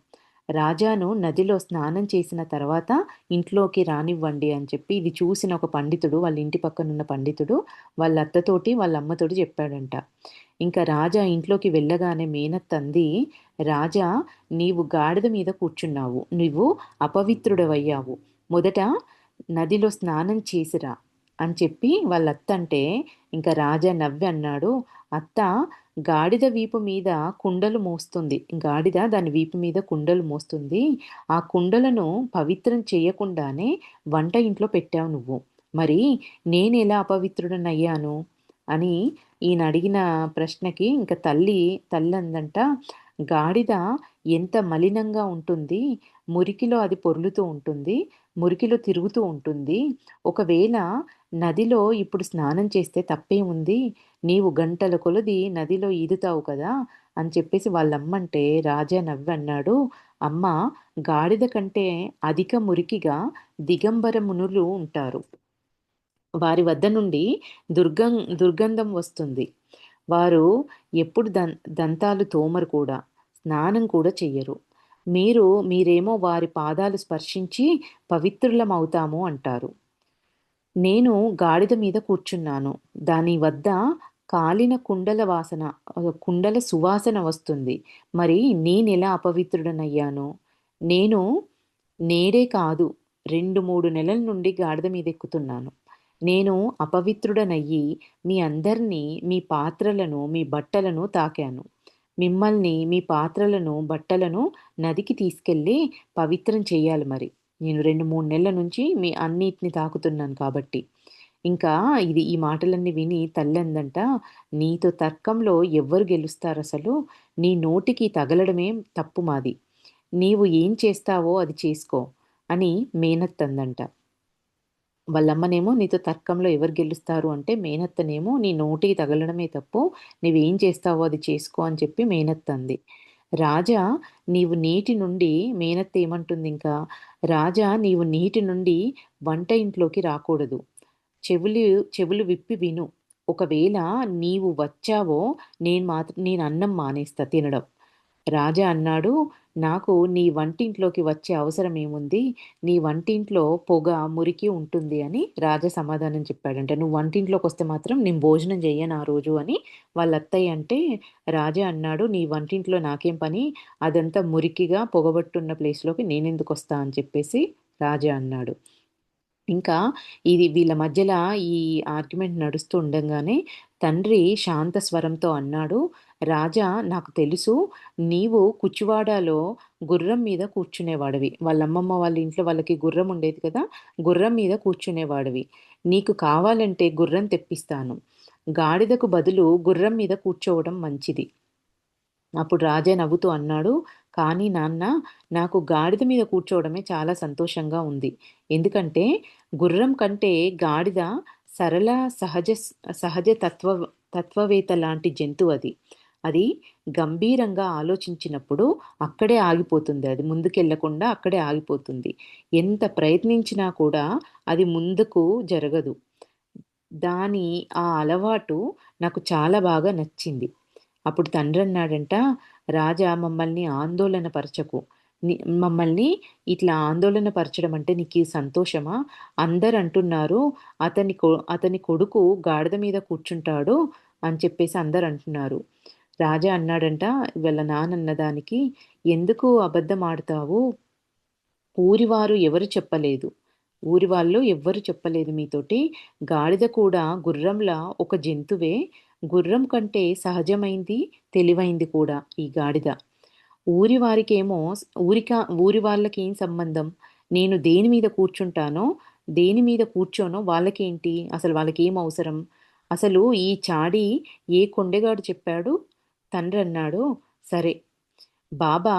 రాజాను నదిలో స్నానం చేసిన తర్వాత ఇంట్లోకి రానివ్వండి అని చెప్పి ఇది చూసిన ఒక పండితుడు, వాళ్ళ ఇంటి పక్కనున్న పండితుడు వాళ్ళ అత్తతోటి వాళ్ళ అమ్మతోటి చెప్పాడంట. ఇంకా రాజా ఇంట్లోకి వెళ్ళగానే మేనత్త అంది, రాజా నీవు గాడిద మీద కూర్చున్నావు, నువ్వు అపవిత్రుడవయ్యావు, మొదట నదిలో స్నానం చేసిరా అని చెప్పి వాళ్ళ అత్త అంటే, ఇంకా రాజా నవ్వి అన్నాడు, అత్త గాడిద వీపు మీద కుండలు మోస్తుంది, గాడిద దాని వీపు మీద కుండలు మోస్తుంది, ఆ కుండలను పవిత్రం చేయకుండానే వంట ఇంట్లో పెట్టావు నువ్వు, మరి నేనెలా అపవిత్రుడనయ్యాను అని ఈయన అడిగిన ప్రశ్నకి ఇంకా తల్లి అందంట, గాడిద ఎంత మలినంగా ఉంటుంది, మురికిలో అది పొర్లుతూ ఉంటుంది, మురికిలో తిరుగుతూ ఉంటుంది, ఒకవేళ నదిలో ఇప్పుడు స్నానం చేస్తే తప్పేముంది, నీవు గంటల కొలది నదిలో ఈదుతావు కదా అని చెప్పేసి వాళ్ళమ్మంటే రాజా నవ్వన్నాడు, అమ్మ గాడిద కంటే అధిక మురికిగా దిగంబర మునులు ఉంటారు. వారి వద్ద నుండి దుర్గం దుర్గంధం వస్తుంది. వారు ఎప్పుడు దంతాలు తోమరు కూడా, స్నానం కూడా చెయ్యరు. మీరేమో వారి పాదాలు స్పర్శించి పవిత్రులమవుతాము అంటారు. నేను గాడిద మీద కూర్చున్నాను. దాని వద్ద కాలిన కుండల సువాసన వస్తుంది. మరి నేనెలా అపవిత్రుడనయ్యాను? నేను నేడే కాదు, 2, 3 నెలల నుండి గాడిద మీదెక్కుతున్నాను. నేను అపవిత్రుడనయ్యి మీ అందరినీ, మీ పాత్రలను, మీ బట్టలను తాకాను. మిమ్మల్ని, మీ పాత్రలను, బట్టలను నదికి తీసుకెళ్ళి పవిత్రం చెయ్యాలి మరి. నేను 2, 3 నెలల నుంచి మీ అన్నిటిని తాకుతున్నాను కాబట్టి. ఇంకా ఈ మాటలన్నీ విని తల్లందంట, "నీతో తర్కంలో ఎవ్వరు గెలుస్తారసలు? నీ నోటికి తగలడమే తప్పు మాది. నీవు ఏం చేస్తావో అది చేసుకో" అని మేనత్తందంట. వాళ్ళమ్మనేమో "నీతో తర్కంలో ఎవరు గెలుస్తారు" అంటే, మేనత్తనేమో "నీ నోటికి తగలడమే తప్పు. నువ్వేం చేస్తావో అది చేసుకో" అని చెప్పి మేనత్తంది. రాజా నీవు నీటి నుండి మేనత్త ఏమంటుందింకా, "రాజా నీవు నీటి నుండి వంట ఇంట్లోకి రాకూడదు. చెవులు చెవులు విప్పి విను. ఒకవేళ నీవు వచ్చావో నేను అన్నం మానేస్తా తినడం." రాజా అన్నాడు, "నాకు నీ వంటింట్లోకి వచ్చే అవసరమేముంది? నీ వంటింట్లో పొగ, మురికి ఉంటుంది" అని రాజా సమాధానం చెప్పాడంట. "నువ్వు వంటింట్లోకొస్తే మాత్రం నేను భోజనం చెయ్యను ఆ రోజు" అని వాళ్ళ అత్తయ్య అంటే, రాజా అన్నాడు, "నీ వంటింట్లో నాకేం పని? అదంతా మురికిగా పొగబట్టున్న ప్లేస్‌లోకి నేనెందుకొస్తా" అని చెప్పేసి రాజా అన్నాడు. ఇంకా వీళ్ళ మధ్యల ఈ ఆర్గ్యుమెంట్ నడుస్తూ ఉండంగానే తండ్రి శాంత స్వరంతో అన్నాడు, "రాజా నాకు తెలుసు, నీవు కుచివాడాలో గుర్రం మీద కూర్చునేవాడివి. వాళ్ళ అమ్మమ్మ వాళ్ళ ఇంట్లో వాళ్ళకి గుర్రం ఉండేది కదా! గుర్రం మీద కూర్చునేవాడివి. నీకు కావాలంటే గుర్రం తెప్పిస్తాను. గాడిదకు బదులు గుర్రం మీద కూర్చోవడం మంచిది." అప్పుడు రాజా నవ్వుతూ అన్నాడు, "కానీ నాన్న, నాకు గాడిద మీద కూర్చోవడమే చాలా సంతోషంగా ఉంది. ఎందుకంటే గుర్రం కంటే గాడిద సరళ, సహజ సహజ తత్వవేత్త లాంటి జంతువది. అది గంభీరంగా ఆలోచించినప్పుడు అక్కడే ఆగిపోతుంది. అది ముందుకెళ్ళకుండా అక్కడే ఆగిపోతుంది. ఎంత ప్రయత్నించినా కూడా అది ముందుకు జరగదు. దాని ఆ అలవాటు నాకు చాలా బాగా నచ్చింది." అప్పుడు తండ్రన్నాడంట, "రాజా మమ్మల్ని ఆందోళన పరచకు. ని మమ్మల్ని ఇట్లా ఆందోళన పరచడం అంటే నీకీ సంతోషమా? అందరంటున్నారు అతని కొడుకు గాడిద మీద కూర్చుంటాడు" అని చెప్పేసి అందరంటున్నారు. రాజా అన్నాడంట వాళ్ళ నాన్నన్న దానికి, "ఎందుకు అబద్ధమాడతావు? ఊరివారు ఎవరు చెప్పలేదు. ఊరి వాళ్ళు ఎవ్వరు చెప్పలేదు మీతోటి. గాడిద కూడా గుర్రంలా ఒక జంతువే. గుర్రం కంటే సహజమైంది, తెలివైంది కూడా ఈ గాడిద. ఊరి వారికేమో ఊరి వాళ్ళకేం సంబంధం? నేను దేని మీద కూర్చుంటానో, దేని మీద కూర్చోనో వాళ్ళకేంటి? అసలు వాళ్ళకేం అవసరం? అసలు ఈ చాడీ ఏ కొండెగాడు చెప్పాడు?" తండ్రన్నాడు, "సరే బాబా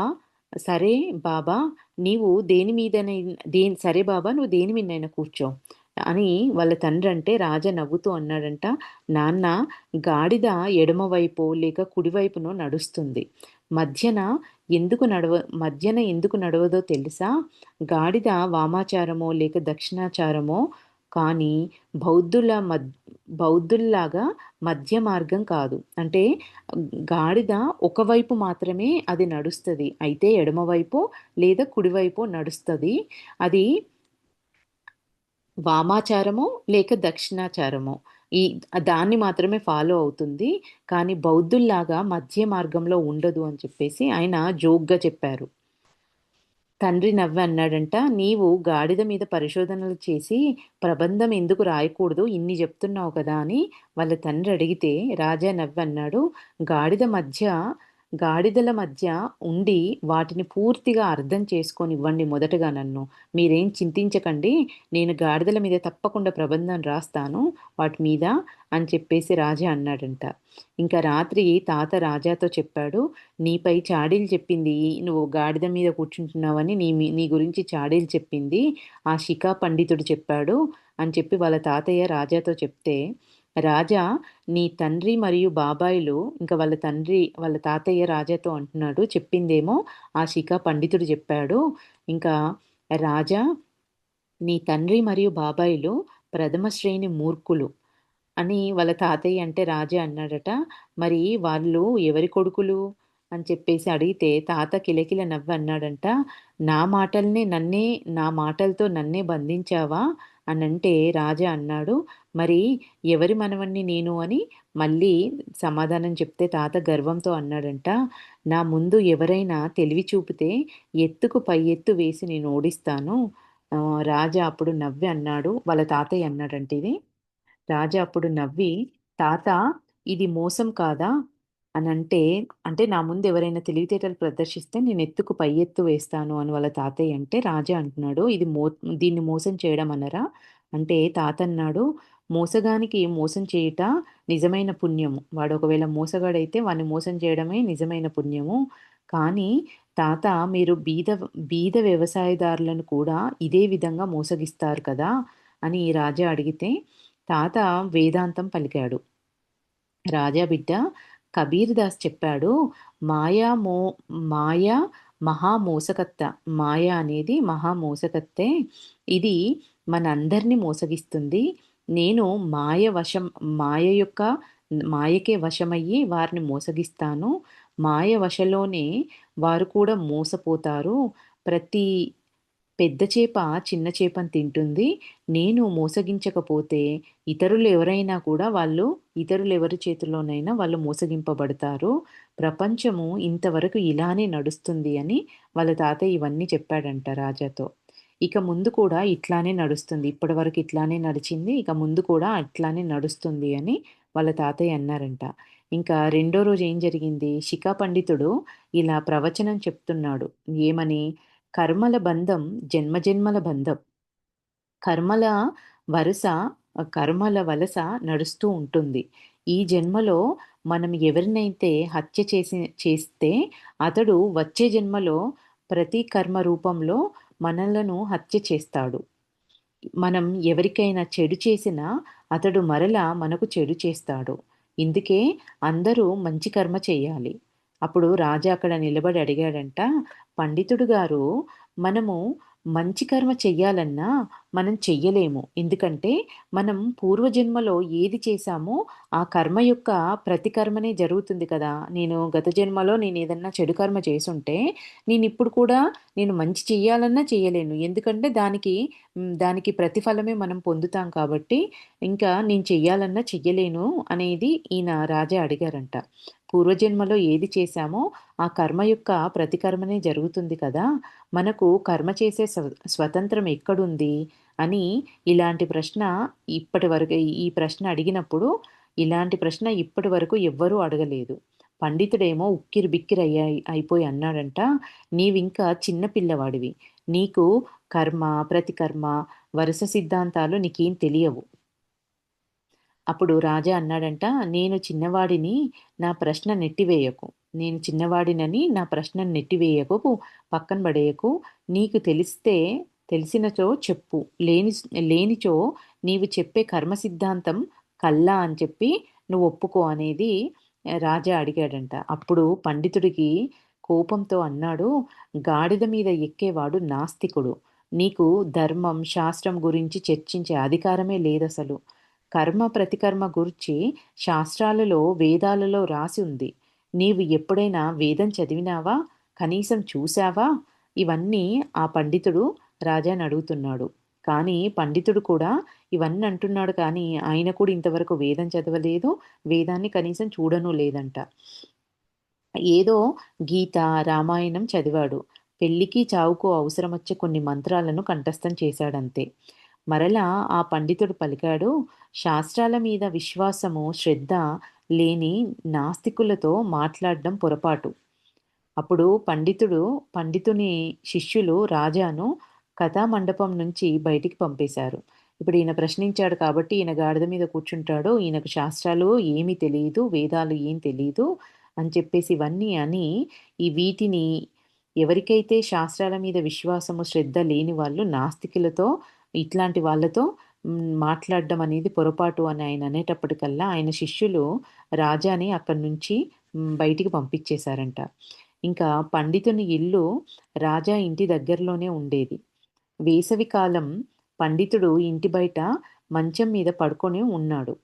సరే బాబా నీవు దేని మీదనై సరే బాబా నువ్వు దేని మీదనైనా కూర్చో" అని వాళ్ళ తండ్రంటే, రాజా నవ్వుతూ అన్నాడంట, "నాన్న, గాడిద ఎడమ వైపో లేక కుడివైపునో నడుస్తుంది. మధ్యన మధ్యన ఎందుకు నడవదో తెలుసా? గాడిద వామాచారమో లేక దక్షిణాచారమో కానీ బౌద్ధుల్లాగా మధ్య మార్గం కాదు. అంటే గాడిద ఒకవైపు మాత్రమే అది నడుస్తది. అయితే ఎడమవైపో లేదా కుడివైపో నడుస్తది. అది వామాచారమో లేక దక్షిణాచారమో ఈ దాన్ని మాత్రమే ఫాలో అవుతుంది. కానీ బౌద్ధుల్లాగా మధ్య మార్గంలో ఉండదు" అని చెప్పేసి ఆయన జోక్‌గా చెప్పారు. తండ్రి నవ్వి అన్నాడంట, "నీవు గాడిద మీద పరిశోధనలు చేసి ప్రబంధం ఎందుకు రాయకూడదు? ఇన్ని జెప్తున్నావు కదా!" అని వాళ్ళ తండ్రి అడిగితే, రాజా నవ్వన్నాడు, గాడిదల మధ్య ఉండి వాటిని పూర్తిగా అర్థం చేసుకోనివ్వండి మొదటగా నన్ను. మీరేం చింతించకండి. నేను గాడిదల మీద తప్పకుండా ప్రబంధం రాస్తాను వాటి మీద" అని చెప్పేసి రాజా అన్నాడంట. ఇంకా రాత్రి తాత రాజాతో చెప్పాడు, "నీపై చాడీలు చెప్పింది, నువ్వు గాడిద మీద కూర్చుంటున్నావని నీ గురించి చాడీలు చెప్పింది ఆ శిఖా పండితుడు చెప్పాడు" అని చెప్పి వాళ్ళ తాతయ్య రాజాతో చెప్తే, రాజా నీ తండ్రి మరియు బాబాయిలు ఇంకా వాళ్ళ తాతయ్య రాజాతో అంటున్నాడు, చెప్పిందేమో ఆ శిఖా పండితుడు చెప్పాడు. ఇంకా రాజా నీ తండ్రి మరియు బాబాయిలు ప్రథమ శ్రేణి మూర్ఖులు అని వాళ్ళ తాతయ్య అంటే రాజా అన్నాడట. మరి వాళ్ళు ఎవరి కొడుకులు అని చెప్పేసి అడిగితే తాత కిలకిల నవ్వి అన్నాడంట, "నా మాటల్నే నన్నే నా మాటలతో నన్నే బంధించావా?" అనంటే రాజా అన్నాడు, "మరి ఎవరి మనవణ్ణి నేను" అని మళ్ళీ సమాధానం చెప్తే తాత గర్వంతో అన్నాడంట, "నా ముందు ఎవరైనా తెలివి చూపితే ఎత్తుకు పై ఎత్తు వేసి నేను ఓడిస్తాను." రాజా అప్పుడు నవ్వి అన్నాడు వాళ్ళ తాతయ్య అన్నాడంట ఇది. రాజా అప్పుడు నవ్వి, "తాతా ఇది మోసం కాదా?" అనంటే, అంటే నా ముందు ఎవరైనా తెలివితేటలు ప్రదర్శిస్తే నేను ఎత్తుకు పై ఎత్తు వేస్తాను అని వాళ్ళ తాతయ్య అంటే, రాజా అంటున్నాడు, దీన్ని మోసం చేయడం అనరా? అంటే తాత అన్నాడు, "మోసగానికి మోసం చేయుట నిజమైన పుణ్యము. వాడు ఒకవేళ మోసగాడైతే వాడిని మోసం చేయడమే నిజమైన పుణ్యము. కానీ తాత మీరు బీద వ్యవసాయదారులను కూడా ఇదే విధంగా మోసగిస్తారు కదా!" అని రాజా అడిగితే తాత వేదాంతం పలికాడు. రాజా బిడ్డ కబీర్ దాస్ చెప్పాడు, మాయా మో మాయ మహా మోసకత్త. మాయ అనేది మహా మోసకత్తే. ఇది మనందరిని మోసగిస్తుంది. నేను మాయ యొక్క మాయకే వశమయ్యి వారిని మోసగిస్తాను. మాయ వశలోనే వారు కూడా మోసపోతారు. ప్రతి పెద్ద చేప చిన్న చేపని తింటుంది. నేను మోసగించకపోతే ఇతరులెవరి చేతిలోనైనా వాళ్ళు మోసగింపబడతారు. ప్రపంచము ఇంతవరకు ఇలానే నడుస్తుంది అని వాళ్ళ తాతయ్య ఇవన్నీ చెప్పాడంట రాజాతో. ఇక ముందు కూడా ఇట్లానే నడుస్తుంది. ఇప్పటివరకు ఇట్లానే నడిచింది. ఇక ముందు కూడా అట్లానే నడుస్తుంది అని వాళ్ళ తాతయ్య అన్నారంట. ఇంకా రెండో రోజు ఏం జరిగింది? శిఖా పండితుడు ఇలా ప్రవచనం చెప్తున్నాడు. ఏమని? కర్మల బంధం జన్మజన్మల బంధం. కర్మల వరుస కర్మల వలస నడుస్తూ ఉంటుంది. ఈ జన్మలో మనం ఎవరినైతే చేస్తే అతడు వచ్చే జన్మలో ప్రతి కర్మ రూపంలో మనలను హత్య చేస్తాడు. మనం ఎవరికైనా చెడు చేసినా అతడు మరలా మనకు చెడు చేస్తాడు. ఇందుకే అందరూ మంచి కర్మ చేయాలి. అప్పుడు రాజా అక్కడ నిలబడి అడిగాడంట, "పండితుడు గారు, మనము మంచి కర్మ చెయ్యాలన్నా మనం చెయ్యలేము. ఎందుకంటే మనం పూర్వజన్మలో ఏది చేశామో ఆ కర్మ యొక్క ప్రతికర్మనే జరుగుతుంది కదా! గత జన్మలో నేనేదన్నా చెడు కర్మ చేసుంటే నేనిప్పుడు కూడా మంచి చెయ్యాలన్నా చెయ్యలేను. ఎందుకంటే దానికి ప్రతిఫలమే మనం పొందుతాం కాబట్టి, ఇంకా నేను చెయ్యాలన్నా చెయ్యలేను అనేది ఈయన రాజా అడిగారంట. పూర్వజన్మలో ఏది చేశామో ఆ కర్మ యొక్క ప్రతికర్మనే జరుగుతుంది కదా! మనకు కర్మ చేసే స్వతంత్రం ఎక్కడుంది? అని ఇలాంటి ప్రశ్న ఇప్పటివరకు ఈ ప్రశ్న అడిగినప్పుడు ఇలాంటి ప్రశ్న ఇప్పటివరకు ఎవ్వరూ అడగలేదు. పండితుడేమో అయిపోయి అన్నాడంట, "నీవింకా చిన్న పిల్లవాడివి. నీకు కర్మ, ప్రతికర్మ, వరుస సిద్ధాంతాలు నీకేం తెలియవు." అప్పుడు రాజా అన్నాడంట, "నేను చిన్నవాడిని నా ప్రశ్న నెట్టివేయకు. నేను చిన్నవాడినని నా ప్రశ్నను నెట్టివేయకు, పక్కన పడేయకు. నీకు తెలిసినచో చెప్పు. లేనిచో నీవు చెప్పే కర్మ సిద్ధాంతం కల్లా అని చెప్పి నువ్వు ఒప్పుకో" అనేది రాజా అడిగాడంట. అప్పుడు పండితుడికి కోపంతో అన్నాడు, "గాడిద మీద ఎక్కేవాడు నాస్తికుడు. నీకు ధర్మం, శాస్త్రం గురించి చర్చించే అధికారమే లేదసలు. కర్మ, ప్రతికర్మ గూర్చి శాస్త్రాలలో, వేదాలలో రాసి ఉంది. నీవు ఎప్పుడైనా వేదం చదివినావా? కనీసం చూసావా?" ఇవన్నీ ఆ పండితుడు రాజాని అడుగుతున్నాడు. కానీ పండితుడు కూడా ఇవన్నీ అంటున్నాడు కానీ, ఆయన కూడా ఇంతవరకు వేదం చదవలేదు. వేదాన్ని కనీసం చూడనూ లేదంట. ఏదో గీత, రామాయణం చదివాడు. పెళ్ళికి, చావుకు అవసరమొచ్చే కొన్ని మంత్రాలను కంఠస్థం చేశాడంతే. మరలా ఆ పండితుడు పలికాడు, "శాస్త్రాల మీద విశ్వాసము, శ్రద్ధ లేని నాస్తికులతో మాట్లాడడం పొరపాటు." అప్పుడు పండితుని శిష్యులు రాజాను కథామండపం నుంచి బయటికి పంపేశారు. ఇప్పుడు ఈయన ప్రశ్నించాడు కాబట్టి ఈయన గాడిద మీద కూర్చుంటాడు. ఈయనకు శాస్త్రాలు ఏమీ తెలీదు, వేదాలు ఏం తెలీదు అని చెప్పేసి ఇవన్నీ అని వీటిని ఎవరికైతే శాస్త్రాల మీద విశ్వాసము, శ్రద్ధ లేని వాళ్ళు నాస్తికులతో ఇట్లాంటి వాళ్ళతో మాట్లాడడం అనేది పొరపాటు అని ఆయన అనేటప్పటికల్లా ఆయన శిష్యులు రాజాని అక్కడి నుంచి బయటికి పంపించేశారంట. ఇంకా పండితుని ఇల్లు రాజా ఇంటి దగ్గరలోనే ఉండేది. వేసవికాలం పండితుడు ఇంటి బయట మంచం మీద పడుకొని ఉన్నాడు.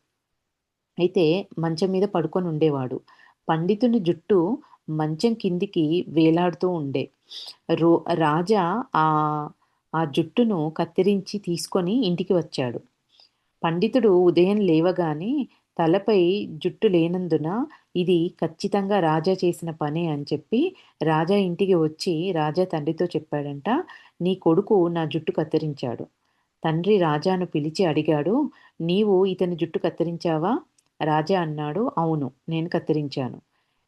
అయితే మంచం మీద పడుకొని ఉండేవాడు. పండితుని జుట్టు మంచం కిందికి వేలాడుతూ ఉండే. రో రాజా ఆహ్, ఆ జుట్టును కత్తిరించి తీసుకొని ఇంటికి వచ్చాడు. పండితుడు ఉదయం లేవగానే తలపై జుట్టు లేనందున ఇది ఖచ్చితంగా రాజా చేసిన పనే అని చెప్పి రాజా ఇంటికి వచ్చి రాజా తండ్రితో చెప్పాడంట, "నీ కొడుకు నా జుట్టు కత్తిరించాడు." తండ్రి రాజాను పిలిచి అడిగాడు, "నీవు ఇతని జుట్టు కత్తిరించావా?" రాజా అన్నాడు, "అవును. నేను కత్తిరించాను."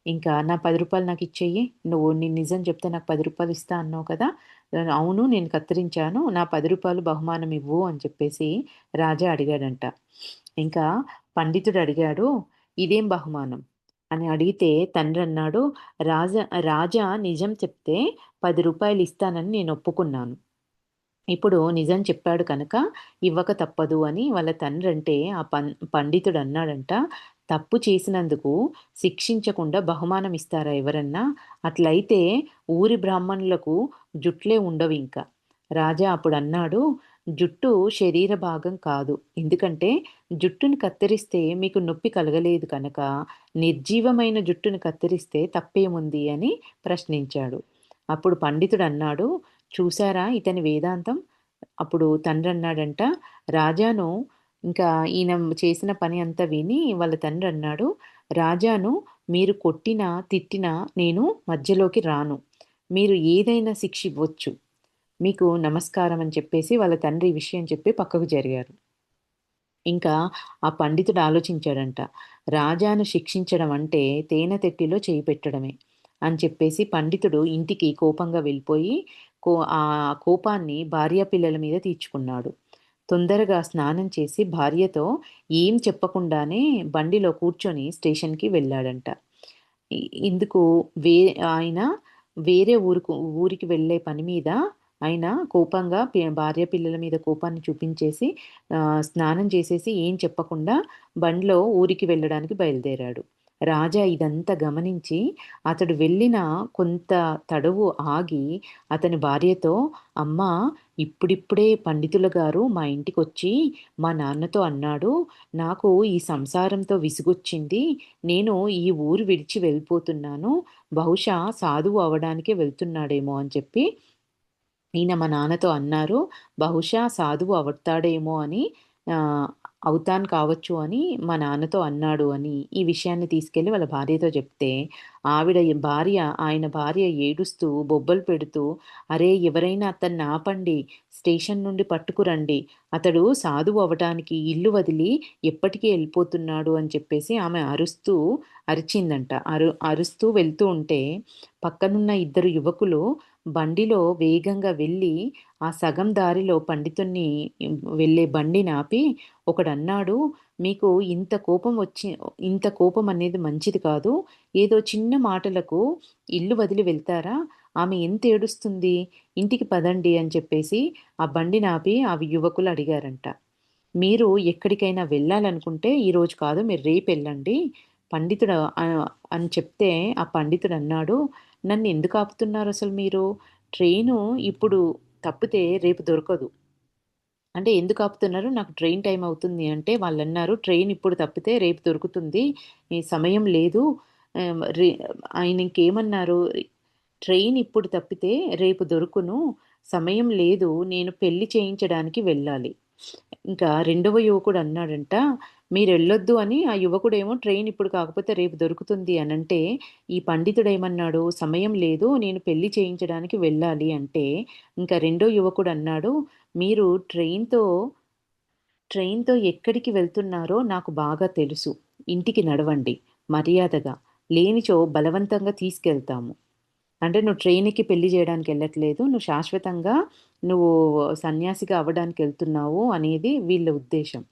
ఇంకా "నా రూ. 10 నాకిచ్చెయ్యి. నేను నిజం చెప్తే నాకు రూ. 10 ఇస్తా అన్నావు కదా!" "అవును. నేను కత్తిరించాను. నా రూ. 10 బహుమానం ఇవ్వు" అని చెప్పేసి రాజా అడిగాడంట. ఇంకా పండితుడు అడిగాడు, "ఇదేం బహుమానం?" అని అడిగితే తండ్రన్నాడు, రాజా నిజం చెప్తే రూ. 10 ఇస్తానని నేను ఒప్పుకున్నాను. ఇప్పుడు నిజం చెప్పాడు కనుక ఇవ్వక తప్పదు అని వాళ్ళ తండ్రంటే ఆ పండితుడన్నాడంట, "తప్పు చేసినందుకు శిక్షించకుండా బహుమానం ఇస్తారా ఎవరన్నా? అట్లయితే ఊరి బ్రాహ్మణులకు జుట్లే ఉండవింక." రాజా అప్పుడన్నాడు, "జుట్టు శరీర భాగం కాదు. ఎందుకంటే జుట్టుని కత్తిరిస్తే మీకు నొప్పి కలగలేదు కనుక, నిర్జీవమైన జుట్టుని కత్తిరిస్తే తప్పేముంది?" అని ప్రశ్నించాడు. అప్పుడు పండితుడన్నాడు, "చూసారా ఇతని వేదాంతం?" అప్పుడు తండ్రన్నాడంట, రాజాను ఇంకా ఈయన చేసిన పని అంతా విని వాళ్ళ తండ్రన్నాడు, "రాజాను మీరు కొట్టినా, తిట్టినా నేను మధ్యలోకి రాను. మీరు ఏదైనా శిక్ష ఇవ్వొచ్చు. మీకు నమస్కారం" అని చెప్పేసి వాళ్ళ తండ్రి ఈ విషయం చెప్పి పక్కకు జరిగారు. ఇంకా ఆ పండితుడు ఆలోచించాడంట. రాజాను శిక్షించడం అంటే తేనెతెట్టిలో చేయి పెట్టడమే అని చెప్పేసి పండితుడు ఇంటికి కోపంగా వెళ్ళిపోయి ఆ కోపాన్ని భార్యాపిల్లల మీద తీర్చుకున్నాడు. తొందరగా స్నానం చేసి భార్యతో ఏం చెప్పకుండానే బండిలో కూర్చొని స్టేషన్‌కి వెళ్ళాడంట. ఇ ఇందుకు వే ఆయన వేరే ఊరికి వెళ్ళే పని మీద ఆయన కోపంగా భార్య పిల్లల మీద కోపాన్ని చూపించేసి స్నానం చేసేసి ఏం చెప్పకుండా బండిలో ఊరికి వెళ్ళడానికి బయలుదేరాడు. రాజా ఇదంతా గమనించి అతడు వెళ్ళిన కొంత తడవు ఆగి అతని భార్యతో, "అమ్మా! ఇప్పుడిప్పుడే పండితుల గారు మా ఇంటికొచ్చి మా నాన్నతో అన్నాడు, నాకు ఈ సంసారంతో విసుగొచ్చింది. నేను ఈ ఊరు విడిచి వెళ్ళిపోతున్నాను. బహుశా సాధువు అవ్వడానికే వెళ్తున్నాడేమో" అని చెప్పి ఈయన మా నాన్నతో అన్నారు. బహుశా సాధువు అవుతాడేమో అని ఆహ్, అవుతాను కావచ్చు అని మా నాన్నతో అన్నాడు అని ఈ విషయాన్ని తీసుకెళ్ళి వాళ్ళ భార్యతో చెప్తే, ఆయన భార్య ఏడుస్తూ, బొబ్బలు పెడుతూ, "అరే! ఎవరైనా అతన్ని ఆపండి. స్టేషన్ నుండి పట్టుకురండి. అతడు సాధువు అవ్వటానికి ఇల్లు వదిలి ఎప్పటికి ఎళ్ళిపోతున్నాడు" అని చెప్పేసి ఆమె అరిచిందంట. అరుస్తూ వెళ్తూ ఉంటే పక్కనున్న ఇద్దరు యువకులు బండిలో వేగంగా వెళ్ళి, ఆ సగం దారిలో పండితుడిని వెళ్ళే బండిని ఆపి ఒకడన్నాడు, "మీకు ఇంత కోపం అనేది మంచిది కాదు. ఏదో చిన్న మాటలకు ఇల్లు వదిలి వెళ్తారా? ఆమె ఎంత ఏడుస్తుంది. ఇంటికి పదండి" అని చెప్పేసి ఆ బండిని ఆపి యువకులు అడిగారంట. "మీరు ఎక్కడికైనా వెళ్ళాలనుకుంటే ఈరోజు కాదు మీరు రేపెళ్ళండి. పండితుడు అని చెప్తే ఆ పండితుడన్నాడు, "నన్నెందుకు ఆపుతున్నారసలు మీరు? ట్రైను ఇప్పుడు తప్పితే రేపు దొరకదు." అంటే ఎందుకు ఆపుతున్నారు? నాకు ట్రైన్ టైమ్ అవుతుంది అంటే వాళ్ళన్నారు, "ట్రైన్ ఇప్పుడు తప్పితే రేపు దొరుకుతుంది. ఈ సమయం లేదు." ఆహ్, రే ఆయన ఇంకేమన్నారు, "ట్రైన్ ఇప్పుడు తప్పితే రేపు దొరుకును. సమయం లేదు. నేను పెళ్లి చేయించడానికి వెళ్ళాలి." ఇంకా రెండవ యువకుడు అన్నాడంట, "మీరెళ్ళొద్దు" అని ఆ యువకుడేమో ట్రైన్ ఇప్పుడు కాకపోతే రేపు దొరుకుతుంది అనంటే, ఈ పండితుడేమన్నాడు, "సమయం లేదు. నేను పెళ్లి చేయించడానికి వెళ్ళాలి" అంటే, ఇంకా రెండో యువకుడన్నాడు, "మీరు ట్రైన్‌తో ఎక్కడికి వెళ్తున్నారో నాకు బాగా తెలుసు. ఇంటికి నడవండి మర్యాదగా. లేనిచో బలవంతంగా తీసుకెళ్తాము." అంటే నువ్వు ట్రైన్ ఎక్కి పెళ్లి జేయడానికెళ్ళట్లేదు. నువ్వు సన్యాసిగా అవ్వడానికెళ్తున్నావు అనేది వీళ్ళ ఉద్దేశ్యం.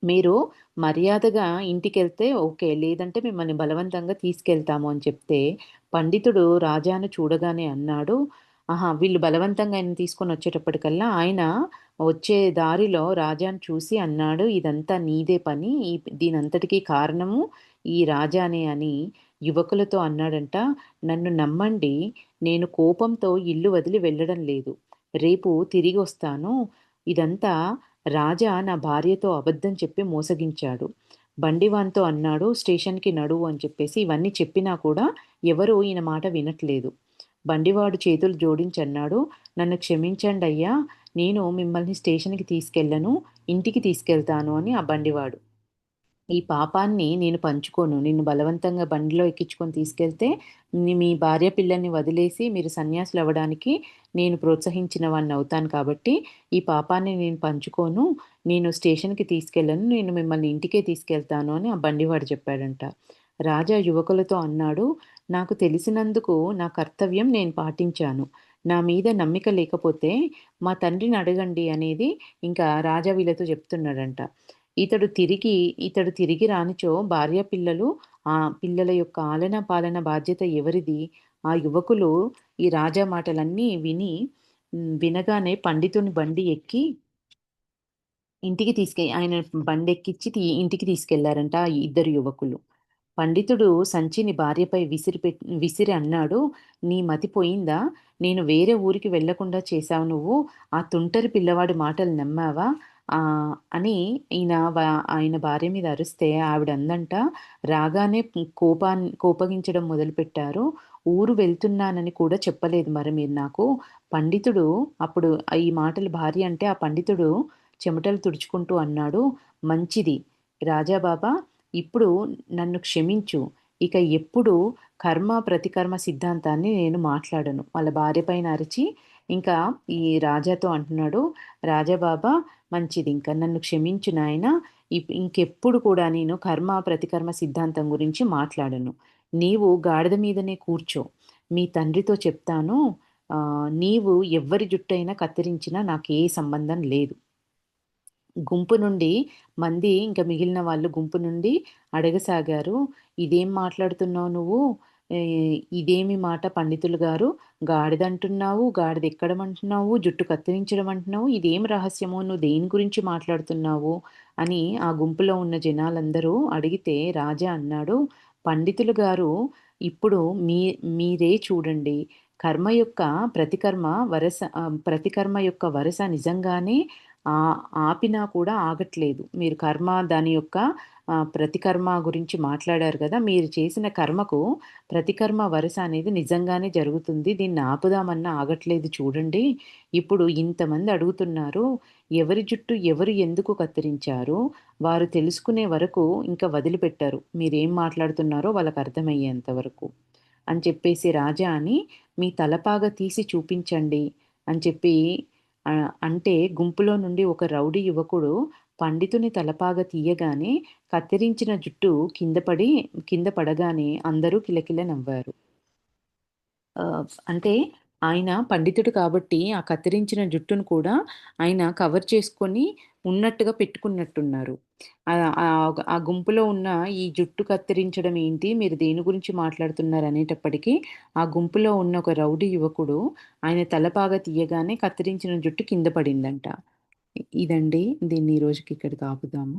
మీరు మర్యాదగా ఇంటికెళ్తే ఓకే. లేదంటే మిమ్మల్ని బలవంతంగా తీసుకెళ్తాము అని చెప్తే, పండితుడు రాజాను చూడగానే అన్నాడు, ఆహా! వీళ్ళు బలవంతంగా ఆయన్ని తీసుకొనొచ్చేటప్పటికల్లా ఆయన వచ్చే దారిలో రాజాను చూసి అన్నాడు, "ఇదంతా నీదే పని. దీనంతటికి కారణము ఈ రాజానే" అని యువకులతో అన్నాడంట. "నన్ను నమ్మండి. నేను కోపంతో ఇల్లు వదిలి వెళ్ళడం లేదు. రేపు తిరిగొస్తాను. ఇదంతా రాజా నా భార్యతో అబద్ధం చెప్పి మోసగించాడు. బండివానితో అన్నాడు స్టేషన్‌కి నడువు అని చెప్పేసి ఇవన్నీ చెప్పినా కూడా ఎవరు ఈయన మాట వినట్లేదు. బండివాడు చేతులు జోడించన్నాడు, "నన్ను క్షమించండయ్యా! నేను మిమ్మల్ని స్టేషన్‌కి తీసుకెళ్ళను. ఇంటికి తీసుకెళ్తాను" అని ఆ బండివాడు. ఈ పాపాన్ని నేను పంచుకోను. నిన్ను బలవంతంగా బండిలో ఎక్కించుకొని తీసుకెళ్తే, మీ భార్య పిల్లల్ని వదిలేసి మీరు సన్యాసులవ్వడానికి నేను ప్రోత్సహించిన వాడినవుతాను కాబట్టి, ఈ పాపాన్ని నేను పంచుకోను. నేను స్టేషన్‌కి తీసుకెళ్ళను. నేను మిమ్మల్ని ఇంటికే తీసుకెళ్తాను అని ఆ బండివాడు చెప్పాడంట. రాజా యువకులతో అన్నాడు, "నాకు తెలిసినందుకు నా కర్తవ్యం నేను పాటించాను. నా మీద నమ్మిక లేకపోతే మా తండ్రిని అడగండి" అనేది ఇంకా రాజా వీళ్ళతో చెప్తున్నాడంట. ఇతడు తిరిగి ఇతడు తిరిగి రానిచో భార్య పిల్లలు పిల్లల యొక్క ఆలనా పాలన బాధ్యత ఎవరిది? ఆ యువకులు ఈ రాజా మాటలన్నీ వినగానే పండితుని బండి ఎక్కి ఇంటికి ఆయన బండెక్కిచ్చి ఇంటికి తీసుకెళ్లారంట ఆ ఇద్దరు యువకులు. పండితుడు సంచిని భార్యపై విసిరి అన్నాడు, "నీ మతి పోయిందా? నేను వేరే ఊరికి వెళ్ళకుండా చేశావు నువ్వు. ఆ తుంటరి పిల్లవాడి మాటలు నమ్మావా?" అని ఆయన భార్య మీద అరిస్తే ఆవిడందంట, రాగానే కోపగించడం మొదలుపెట్టారు. "ఊరు వెళ్తున్నానని కూడా చెప్పలేదు మరి మీరు నాకు." పండితుడు అప్పుడు ఈ మాటలు భార్య అంటే ఆ పండితుడు చెమటలు తుడుచుకుంటూ అన్నాడు, "మంచిది రాజాబాబా! ఇప్పుడు నన్ను క్షమించు. ఇక ఎప్పుడూ కర్మ, ప్రతికర్మ సిద్ధాంతాన్ని నేను మాట్లాడను." వాళ్ళ భార్య పైన అరిచి, ఇంకా ఈ రాజాతో అంటున్నాడు, "రాజాబాబా! మంచిది. ఇంక నన్ను క్షమించు నాయనా! ఇంకెప్పుడు కూడా నేను కర్మ, ప్రతికర్మ సిద్ధాంతం గురించి మాట్లాడను. నీవు గాడిద మీదనే కూర్చో. మీ తండ్రితో చెప్తాను. నీవు ఎవ్వరి జుట్టైనా కత్తిరించినా నాకే సంబంధం లేదు." గుంపు నుండి ఇంక మిగిలిన వాళ్ళు గుంపు నుండి అడగసాగారు. "ఇదేం మాట్లాడుతున్నావు నువ్వు? ఇదేమి మాట పండితులు గారు? గాడిదంటున్నావు, గాడిదెక్కడమంటున్నావు, జుట్టు కత్తిరించడం అంటున్నావు. ఇదేం రహస్యము? నువ్వు దేని గురించి మాట్లాడుతున్నావు?" అని ఆ గుంపులో ఉన్న జనాలందరూ అడిగితే రాజా అన్నాడు, "పండితులు గారు ఇప్పుడు మీరే చూడండి. కర్మ యొక్క ప్రతికర్మ యొక్క వరస నిజంగానే ఆపినా కూడా ఆగట్లేదు. మీరు కర్మ దాని యొక్క ప్రతికర్మ గురించి మాట్లాడారు గదా! మీరు చేసిన కర్మకు ప్రతికర్మ వరస అనేది నిజంగానే జరుగుతుంది. దీన్ని ఆపుదామన్నా ఆగట్లేదు చూడండి. ఇప్పుడు ఇంతమంది అడుగుతున్నారు. ఎవరి జుట్టు ఎవరు ఎందుకు కత్తిరించారో వారు తెలుసుకునే వరకు ఇంకా వదిలిపెట్టరు. మీరేం మాట్లాడుతున్నారో వాళ్ళకర్థమయ్యేంత వరకు. అని చెప్పేసి రాజా అని మీ తలపాగ తీసి చూపించండి అని చెప్పి అంటే గుంపులో నుండి ఒక రౌడీ యువకుడు పండితుని తలపాగ తీయగానే కత్తిరించిన జుట్టు కింద పడగానే అందరూ కిలకిల నవ్వారు. అంటే ఆయన పండితుడు కాబట్టి ఆ కత్తిరించిన జుట్టును కూడా ఆయన కవర్ చేసుకొని ఉన్నట్టుగా పెట్టుకున్నట్టున్నారు. ఆ గుంపులో ఉన్న ఈ జుట్టు కత్తిరించడం ఏంటి? మీరు దేని గురించి మాట్లాడుతున్నారు అనేటప్పటికి ఆ గుంపులో ఉన్న ఒక రౌడీ యువకుడు ఆయన తలపాగా తీయగానే కత్తిరించిన జుట్టు కింద పడిందంట. ఇదండి. దీన్ని ఈ రోజుకి ఇక్కడికి ఆపుదాము.